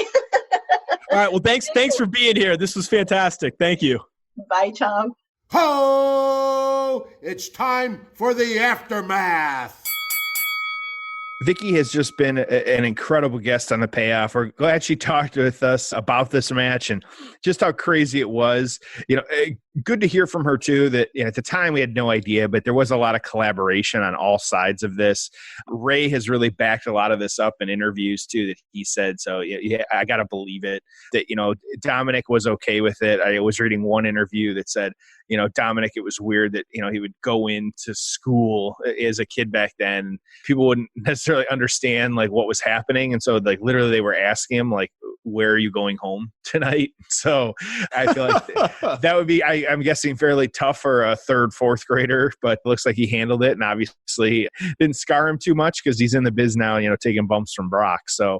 All right. Well, thanks for being here. This was fantastic. Thank you. Bye, Tom. Ho! It's time for the aftermath. Vicky has just been an incredible guest on the Payoff. We're glad she talked with us about this match and just how crazy it was. Good to hear from her too that at the time we had no idea, but there was a lot of collaboration on all sides of this. Ray has really backed a lot of this up in interviews too that he said. So yeah, I got to believe it that, Dominic was okay with it. I was reading one interview that said, Dominic, it was weird that, he would go into school as a kid back then. People wouldn't necessarily understand like what was happening. And so like literally they were asking him like, where are you going home tonight? So I feel like that would be, I'm guessing fairly tough for a third, fourth grader, but it looks like he handled it and obviously didn't scar him too much because he's in the biz now, taking bumps from Brock. So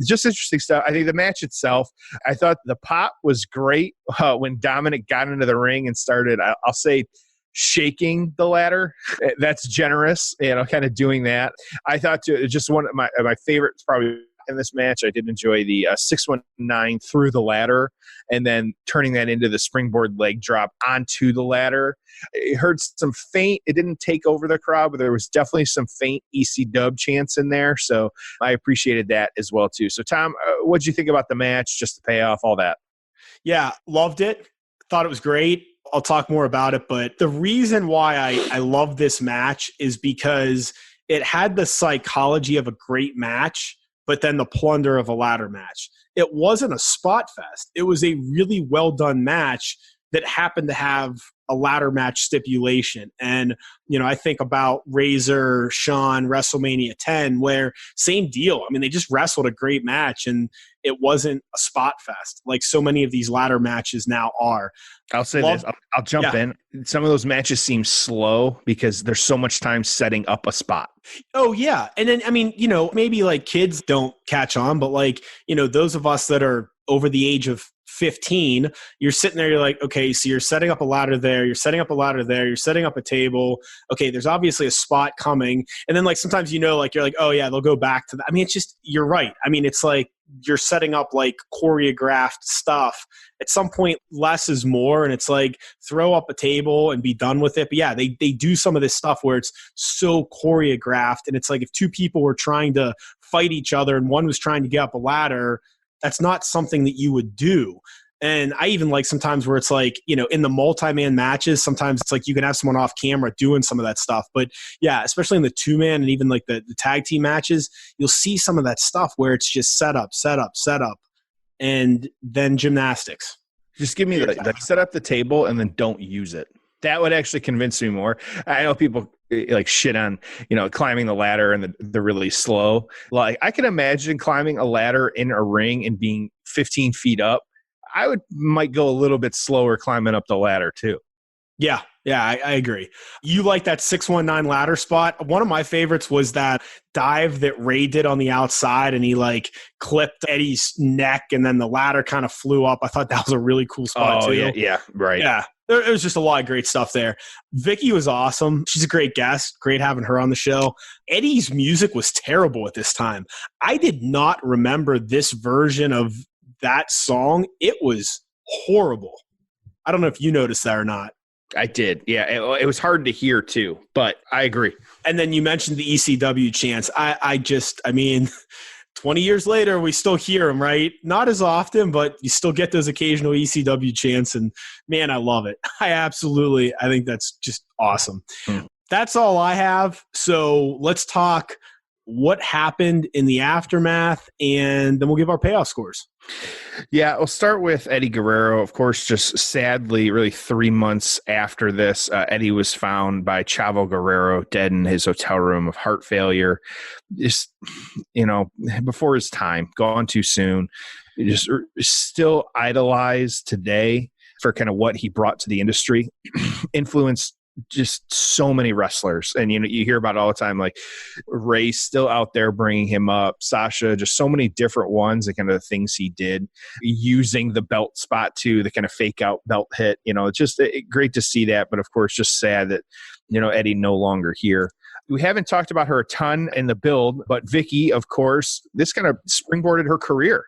just interesting stuff. I think the match itself, I thought the pop was great when Dominic got into the ring and started, I'll say, shaking the ladder. That's generous, kind of doing that. I thought just one of my favorites, probably in this match. I did enjoy the 619 through the ladder and then turning that into the springboard leg drop onto the ladder. It heard some faint, it didn't take over the crowd, but there was definitely some faint EC dub chants in there. So I appreciated that as well too. So Tom, what'd you think about the match, just the payoff, all that? Yeah, loved it. Thought it was great. I'll talk more about it, but the reason why I love this match is because it had the psychology of a great match, but then the plunder of a ladder match. It wasn't a spot fest. It was a really well done match that happened to have a ladder match stipulation. And, I think about Razor, Shawn, WrestleMania 10, where same deal. I mean, they just wrestled a great match and it wasn't a spot fest like so many of these ladder matches now are. I'll say this. I'll jump in. Some of those matches seem slow because there's so much time setting up a spot. Oh, yeah. And then, maybe like kids don't catch on, but like, those of us that are over the age of 15, you're sitting there, you're like, okay, so you're setting up a ladder there, you're setting up a ladder there, you're setting up a table. Okay, there's obviously a spot coming. And then like sometimes, like you're like, oh yeah, they'll go back to that. I mean, it's just, you're right. I mean, it's like you're setting up like choreographed stuff. At some point, less is more, and it's like throw up a table and be done with it. But yeah, they do some of this stuff where it's so choreographed, and it's like if two people were trying to fight each other and one was trying to get up a ladder, that's not something that you would do. And I even like sometimes where it's like, in the multi-man matches, sometimes it's like you can have someone off camera doing some of that stuff. But yeah, especially in the 2-man and even like the tag team matches, you'll see some of that stuff where it's just set up, and then gymnastics. Just give me the set up the table and then don't use it. That would actually convince me more. I know people like shit on, climbing the ladder and they're really slow. Like I can imagine climbing a ladder in a ring and being 15 feet up. I might go a little bit slower climbing up the ladder too. Yeah, I agree. You like that 619 ladder spot. One of my favorites was that dive that Ray did on the outside, and he like clipped Eddie's neck, and then the ladder kind of flew up. I thought that was a really cool spot too. Yeah, right. Yeah, there was just a lot of great stuff there. Vicky was awesome. She's a great guest. Great having her on the show. Eddie's music was terrible at this time. I did not remember this version of that song. It was horrible. I don't know if you noticed that or not. I did. Yeah. It was hard to hear too, but I agree. And then you mentioned the ECW chants. I mean, 20 years later, we still hear them, right? Not as often, but you still get those occasional ECW chants. And man, I love it. I think that's just awesome. That's all I have. So let's talk what happened in the aftermath, and then we'll give our payoff scores. Yeah, we'll start with Eddie Guerrero. Of course, just sadly, really 3 months after this, Eddie was found by Chavo Guerrero dead in his hotel room of heart failure. Just, before his time, gone too soon. Just still idolized today for kind of what he brought to the industry. Influenced just so many wrestlers, and you hear about it all the time, like Ray still out there bringing him up, Sasha, just so many different ones, and kind of the things he did using the belt spot too, the kind of fake out belt hit, it's just great to see that. But of course, just sad that Eddie no longer here. We haven't talked about her a ton in the build, but Vicky, of course, this kind of springboarded her career.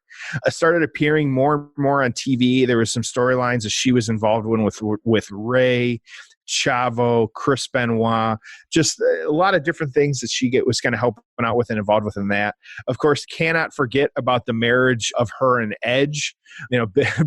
Started appearing more and more on TV. There was some storylines that she was involved in with Ray, Chavo, Chris Benoit, just a lot of different things that she was kind of helping out with and involved with in that. Of course, cannot forget about the marriage of her and Edge,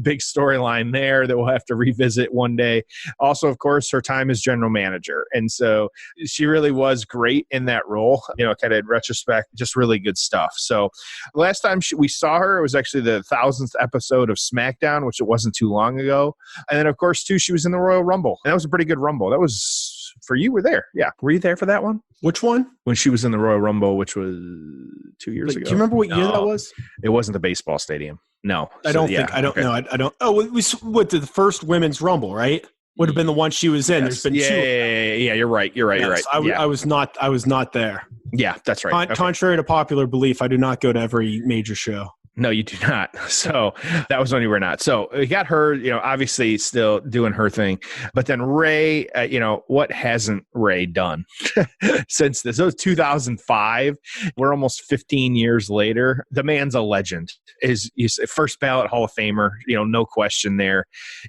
big storyline there that we'll have to revisit one day. Also, of course, her time as general manager. And so she really was great in that role, kind of in retrospect, just really good stuff. So last time we saw her, it was actually the 1000th episode of SmackDown, which it wasn't too long ago. And then, of course, too, she was in the Royal Rumble. And that was a pretty good Rumble. That was for you. Were there? Yeah. Were you there for that one? Which one? When she was in the Royal Rumble, which was 2 years ago. Do you remember what year that was? It wasn't the baseball stadium. No. I don't know. I don't. Oh, we went to the first women's Rumble, right? Would have been the one she was in. Yes. There's been two. Yeah. You're right. Yes, I was not there. Yeah, that's right. Contrary to popular belief, I do not go to every major show. No, you do not. So that was when you were not. So we got her, obviously still doing her thing. But then Ray, what hasn't Ray done since this? So 2005. We're almost 15 years later. The man's a legend. He's first ballot Hall of Famer, no question there.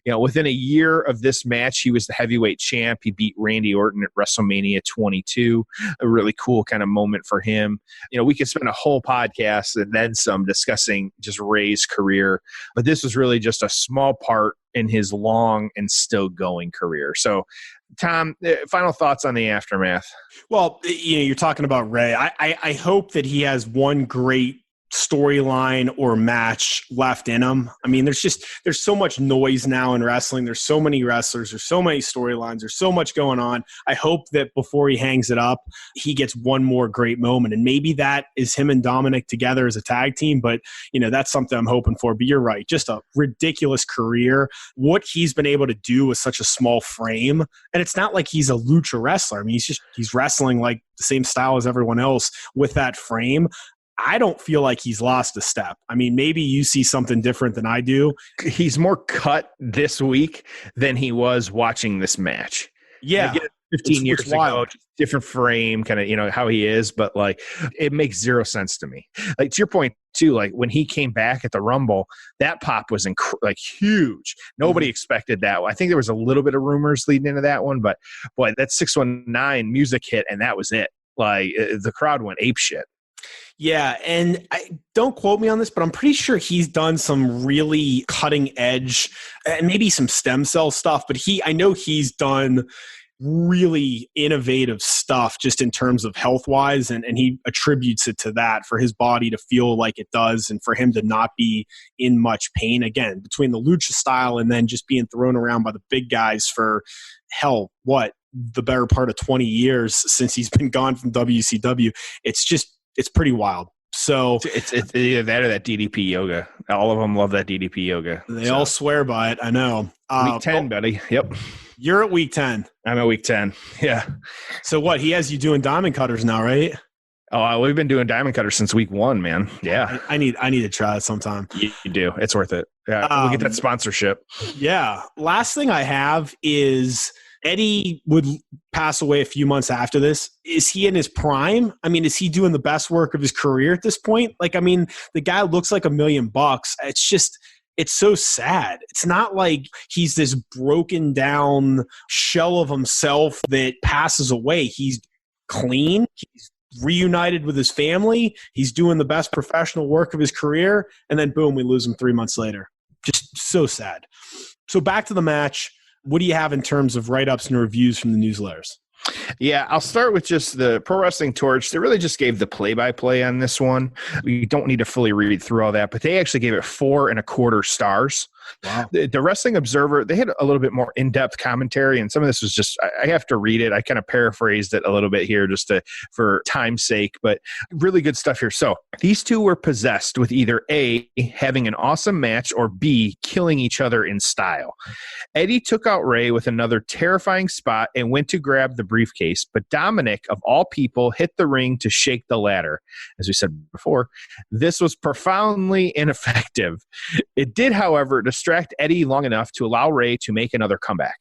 Within a year of this match, he was the heavyweight champ. He beat Randy Orton at WrestleMania 22. A really cool kind of moment for him. We could spend a whole podcast and then some discussing just Ray's career, but this was really just a small part in his long and still going career. So, Tom, final thoughts on the aftermath? Well, you're talking about Ray. I hope that he has one great storyline or match left in him. I mean, there's so much noise now in wrestling. There's so many wrestlers. There's so many storylines. There's so much going on. I hope that before he hangs it up, he gets one more great moment. And maybe that is him and Dominic together as a tag team. But, that's something I'm hoping for. But you're right. Just a ridiculous career. What he's been able to do with such a small frame. And it's not like he's a lucha wrestler. I mean, he's wrestling like the same style as everyone else with that frame. I don't feel like he's lost a step. I mean, maybe you see something different than I do. He's more cut this week than he was watching this match. Yeah. 15 years ago, different frame, kind of, how he is, but it makes zero sense to me. To your point too, when he came back at the Rumble, that pop was huge. Nobody expected that. I think there was a little bit of rumors leading into that one, but boy, that 619 music hit and that was it. The crowd went apeshit. Yeah, and don't quote me on this, but I'm pretty sure he's done some really cutting edge and maybe some stem cell stuff, but I know he's done really innovative stuff just in terms of health-wise, and he attributes it to that for his body to feel like it does and for him to not be in much pain. Again, between the lucha style and then just being thrown around by the big guys for, the better part of 20 years since he's been gone from WCW. It's pretty wild. So it's either that or that DDP yoga. All of them love that DDP yoga. They all swear by it. I know. Week 10, buddy. Yep. You're at week 10. I'm at week 10. Yeah. So what? He has you doing diamond cutters now, right? Oh, we've been doing diamond cutters since week 1, man. Yeah. I need to try it sometime. You do. It's worth it. Yeah. We'll get that sponsorship. Yeah. Last thing I have is Eddie would pass away a few months after this. Is he in his prime? I mean, is he doing the best work of his career at this point? The guy looks like $1 million. It's so sad. It's not like he's this broken down shell of himself that passes away. He's clean. He's reunited with his family. He's doing the best professional work of his career. And then boom, we lose him 3 months later. Just so sad. So back to the match. What do you have in terms of write-ups and reviews from the newsletters? Yeah, I'll start with just the Pro Wrestling Torch. They really just gave the play-by-play on this one. We don't need to fully read through all that, but they actually gave it 4.25 stars. Wow. The Wrestling Observer, they had a little bit more in-depth commentary, and some of this was just, I have to read it. I kind of paraphrased it a little bit here just for time's sake, but really good stuff here. So these two were possessed with either A, having an awesome match, or B, killing each other in style. Eddie took out Ray with another terrifying spot and went to grab the briefcase, but Dominic, of all people, hit the ring to shake the ladder. As we said before, this was profoundly ineffective. It did, however, distract Eddie long enough to allow Ray to make another comeback.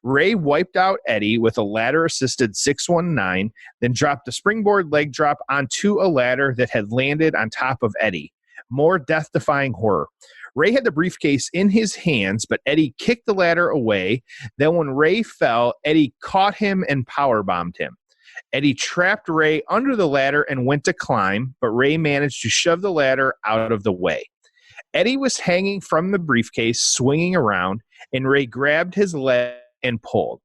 Ray wiped out Eddie with a ladder-assisted 619, then dropped a springboard leg drop onto a ladder that had landed on top of Eddie. More death-defying horror. Ray had the briefcase in his hands, but Eddie kicked the ladder away. Then when Ray fell, Eddie caught him and powerbombed him. Eddie trapped Ray under the ladder and went to climb, but Ray managed to shove the ladder out of the way. Eddie was hanging from the briefcase, swinging around, and Ray grabbed his leg and pulled.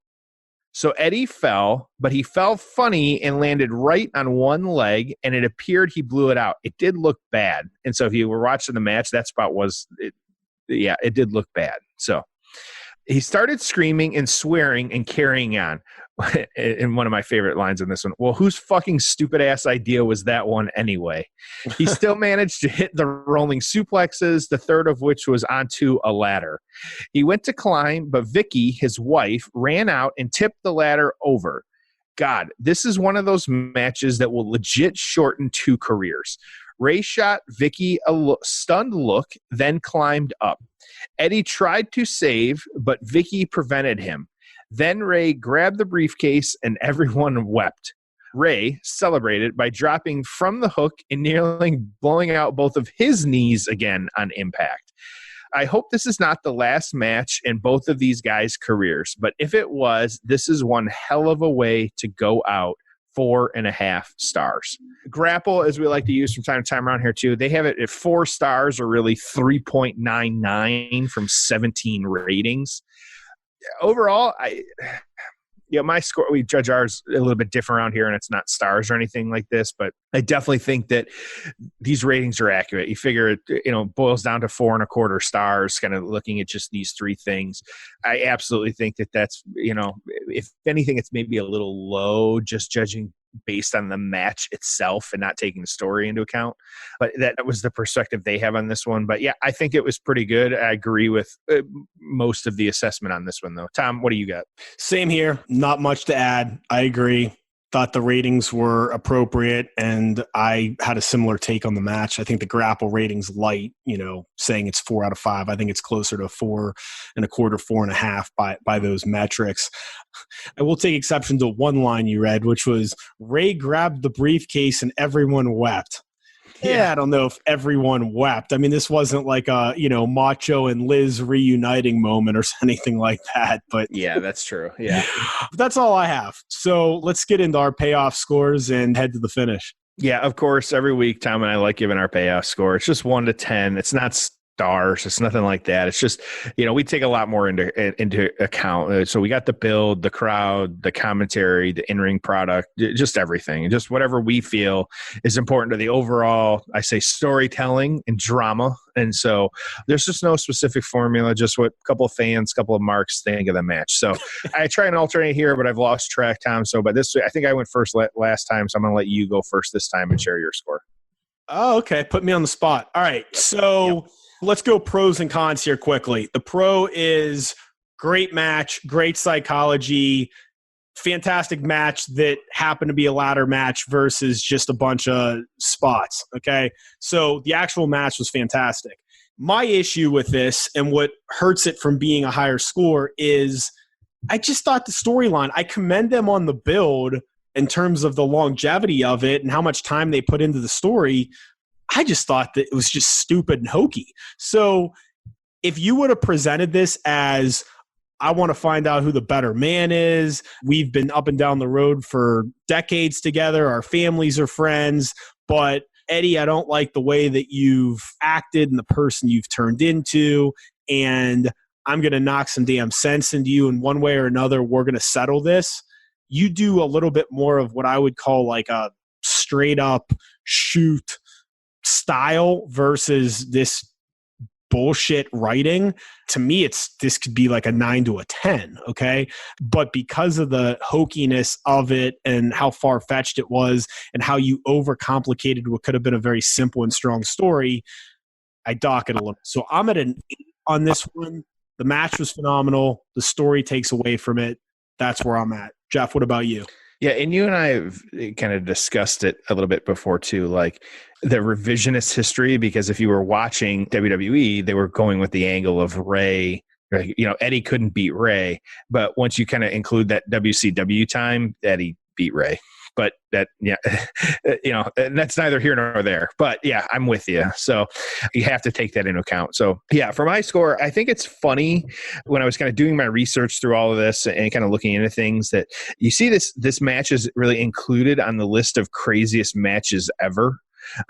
So Eddie fell, but he fell funny and landed right on one leg, and it appeared he blew it out. It did look bad. And so if you were watching the match, that spot it did look bad. So he started screaming and swearing and carrying on. In one of my favorite lines in this one, well, whose fucking stupid ass idea was that one anyway? He still managed to hit the rolling suplexes, the third of which was onto a ladder. He went to climb, but Vicky, his wife, ran out and tipped the ladder over. God, this is one of those matches that will legit shorten 2 careers. Ray shot Vicky a stunned look, then climbed up. Eddie tried to save, but Vicky prevented him. Then Ray grabbed the briefcase and everyone wept. Ray celebrated by dropping from the hook and nearly blowing out both of his knees again on impact. I hope this is not the last match in both of these guys' careers, but if it was, this is one hell of a way to go out. 4.5 stars. Grapple, as we like to use from time to time around here too, they have it at 4 stars, or really 3.99 from 17 ratings. Overall, my score, we judge ours a little bit different around here, and it's not stars or anything like this, but I definitely think that these ratings are accurate. You figure it, boils down to 4.25 stars, kind of looking at just these 3 things. I absolutely think that that's, if anything, it's maybe a little low, just judging based on the match itself and not taking the story into account. But that was the perspective they have on this one. But yeah, I think it was pretty good. I agree with most of the assessment on this one, though. Tom, what do you got? Same here. Not much to add. I agree. Thought the ratings were appropriate, and I had a similar take on the match. I think the grapple rating's light, saying it's 4 out of 5. I think it's closer to 4.25, 4.5 by those metrics. I will take exception to one line you read, which was Ray grabbed the briefcase and everyone wept. Yeah, I don't know if everyone wept. I mean, this wasn't like a, Macho and Liz reuniting moment or anything like that. But yeah, that's true. Yeah. That's all I have. So let's get into our payoff scores and head to the finish. Yeah, of course. Every week, Tom and I like giving our payoff score. It's just 1 to 10. It's not stars. It's nothing like that. It's just, we take a lot more into account. So we got the build, the crowd, the commentary, the in-ring product, just everything. Just whatever we feel is important to the overall, I say, storytelling and drama. And so there's just no specific formula, just what a couple of fans, a couple of marks think of the match. So I try and alternate here, but I've lost track, Tom. So, but I think I went first last time, so I'm going to let you go first this time and share your score. Oh, okay. Put me on the spot. All right. So let's go pros and cons here quickly. The pro is great match, great psychology, fantastic match that happened to be a ladder match versus just a bunch of spots. Okay. So the actual match was fantastic. My issue with this, and what hurts it from being a higher score, is I just thought the storyline, I commend them on the build in terms of the longevity of it and how much time they put into the story. I just thought that it was just stupid and hokey. So if you would have presented this as, I want to find out who the better man is, we've been up and down the road for decades together, our families are friends, but Eddie, I don't like the way that you've acted and the person you've turned into, and I'm going to knock some damn sense into you, and one way or another, we're going to settle this. You do a little bit more of what I would call like a straight up shoot style versus this bullshit writing. To me, this could be like a 9 to a 10. Okay. But because of the hokiness of it and how far-fetched it was and how you overcomplicated what could have been a very simple and strong story, I dock it a little. So I'm at an 8 on this one. The match was phenomenal. The story takes away from it. That's where I'm at. Jeff, what about you? Yeah, and you and I have kind of discussed it a little bit before too, like the revisionist history, because if you were watching WWE, they were going with the angle of Ray. Eddie couldn't beat Ray, but once you kind of include that WCW time, Eddie beat Ray. But that, and that's neither here nor there. But yeah, I'm with you. So you have to take that into account. So yeah, for my score, I think it's funny when I was kind of doing my research through all of this and kind of looking into things that you see this match is really included on the list of craziest matches ever.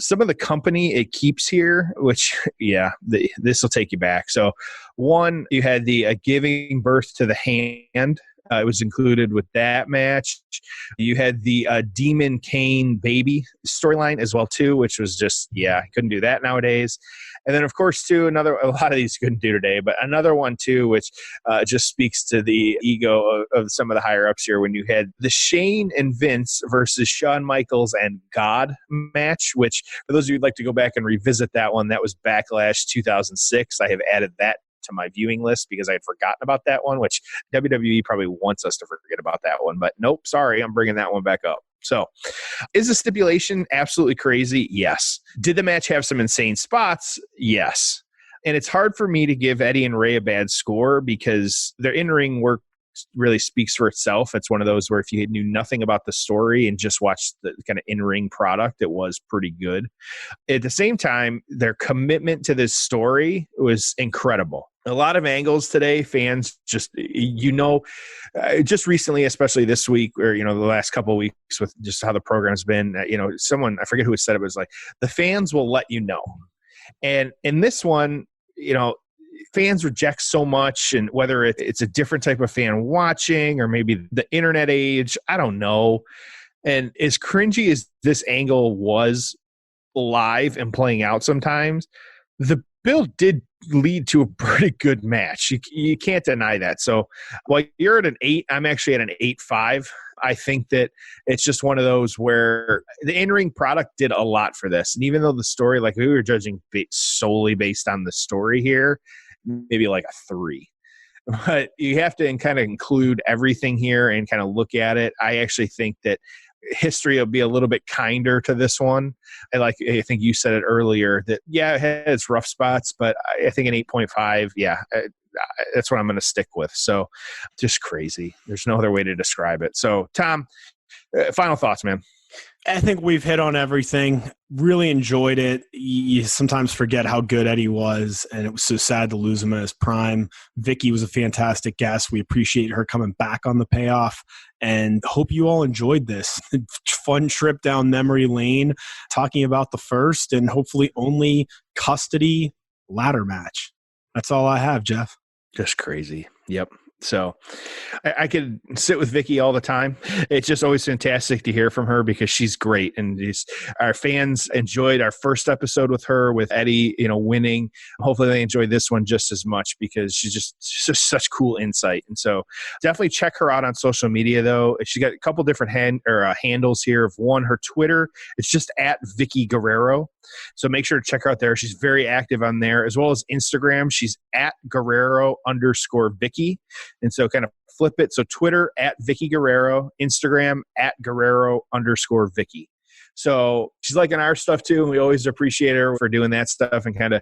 Some of the company it keeps here, which, this will take you back. So one, you had the giving birth to the hand. It was included with that match. You had the Demon Kane baby storyline as well too, which was just, couldn't do that nowadays. And then of course too, a lot of these couldn't do today, but another one too, which just speaks to the ego of some of the higher ups here, when you had the Shane and Vince versus Shawn Michaels and God match, which for those of you who'd like to go back and revisit that one, that was Backlash 2006. I have added that to my viewing list because I had forgotten about that one, which WWE probably wants us to forget about that one. But nope, sorry, I'm bringing that one back up. So is the stipulation absolutely crazy? Yes. Did the match have some insane spots? Yes. And it's hard for me to give Eddie and Ray a bad score because their in-ring work really speaks for itself. It's one of those where if you knew nothing about the story and just watched the kind of in-ring product, it was pretty good. At the same time, their commitment to this story was incredible. A lot of angles today, fans just recently, especially this week or, the last couple of weeks with just how the program's been, someone, I forget who said it, was like, the fans will let you know. And in this one, fans reject so much, and whether it's a different type of fan watching or maybe the internet age, I don't know. And as cringy as this angle was live and playing out sometimes, the build did lead to a pretty good match. You can't deny that. So while you're at an 8, I'm actually at an 8.5. I think that it's just one of those where the in-ring product did a lot for this. And even though the story, like we were judging solely based on the story here, maybe like a 3. But you have to kind of include everything here and kind of look at it. I actually think that history will be a little bit kinder to this one. And I think you said it earlier that, yeah, it had its rough spots, but I think an 8.5, that's what I'm going to stick with. So just crazy. There's no other way to describe it. So Tom, final thoughts, man. I think we've hit on everything. Really enjoyed it. You sometimes forget how good Eddie was, and it was so sad to lose him at his prime. Vicky was a fantastic guest. We appreciate her coming back on the Payoff, and hope you all enjoyed this fun trip down memory lane, talking about the first and hopefully only custody ladder match. That's all I have, Jeff. Just crazy. Yep. So I could sit with Vicky all the time. It's just always fantastic to hear from her because she's great. And our fans enjoyed our first episode with her, with Eddie, winning. Hopefully they enjoy this one just as much because she's just such cool insight. And so definitely check her out on social media, though. She's got a couple different handles here. Of one, her Twitter, it's just at Vicky Guerrero. So make sure to check her out there. She's very active on there, as well as Instagram. She's at Guerrero_Vicky. And so kind of flip it. So Twitter at Vicky Guerrero, Instagram at Guerrero_Vicky. So she's liking our stuff too, and we always appreciate her for doing that stuff and kind of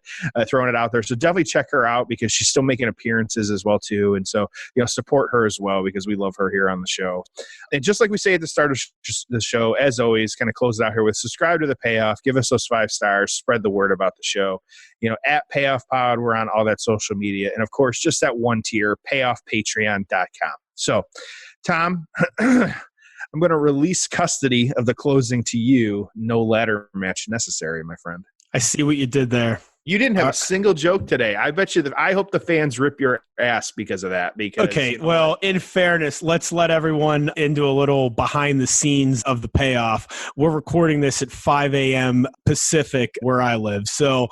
throwing it out there. So definitely check her out because she's still making appearances as well too. And so, support her as well because we love her here on the show. And just like we say at the start of the show, as always, kind of close it out here with subscribe to the Payoff, give us those 5 stars, spread the word about the show. At Payoff Pod, we're on all that social media. And of course, just that one tier, payoffpatreon.com. So Tom, I'm going to release custody of the closing to you. No ladder match necessary, my friend. I see what you did there. You didn't have a single joke today. I bet you that. I hope the fans rip your ass because of that. Okay, well, in fairness, let's let everyone into a little behind the scenes of the Payoff. We're recording this at 5 a.m. Pacific where I live. So,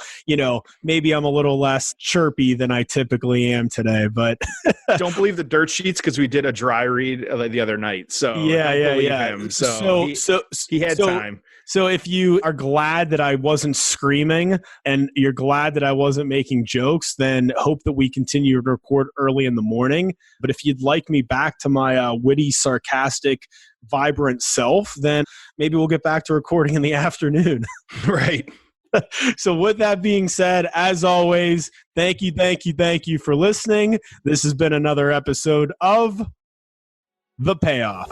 maybe I'm a little less chirpy than I typically am today. But don't believe the dirt sheets because we did a dry read the other night. So yeah. Him. So he had time. So if you are glad that I wasn't screaming and you're glad that I wasn't making jokes, then hope that we continue to record early in the morning. But if you'd like me back to my witty, sarcastic, vibrant self, then maybe we'll get back to recording in the afternoon. Right. So with that being said, as always, thank you for listening. This has been another episode of The Payoff.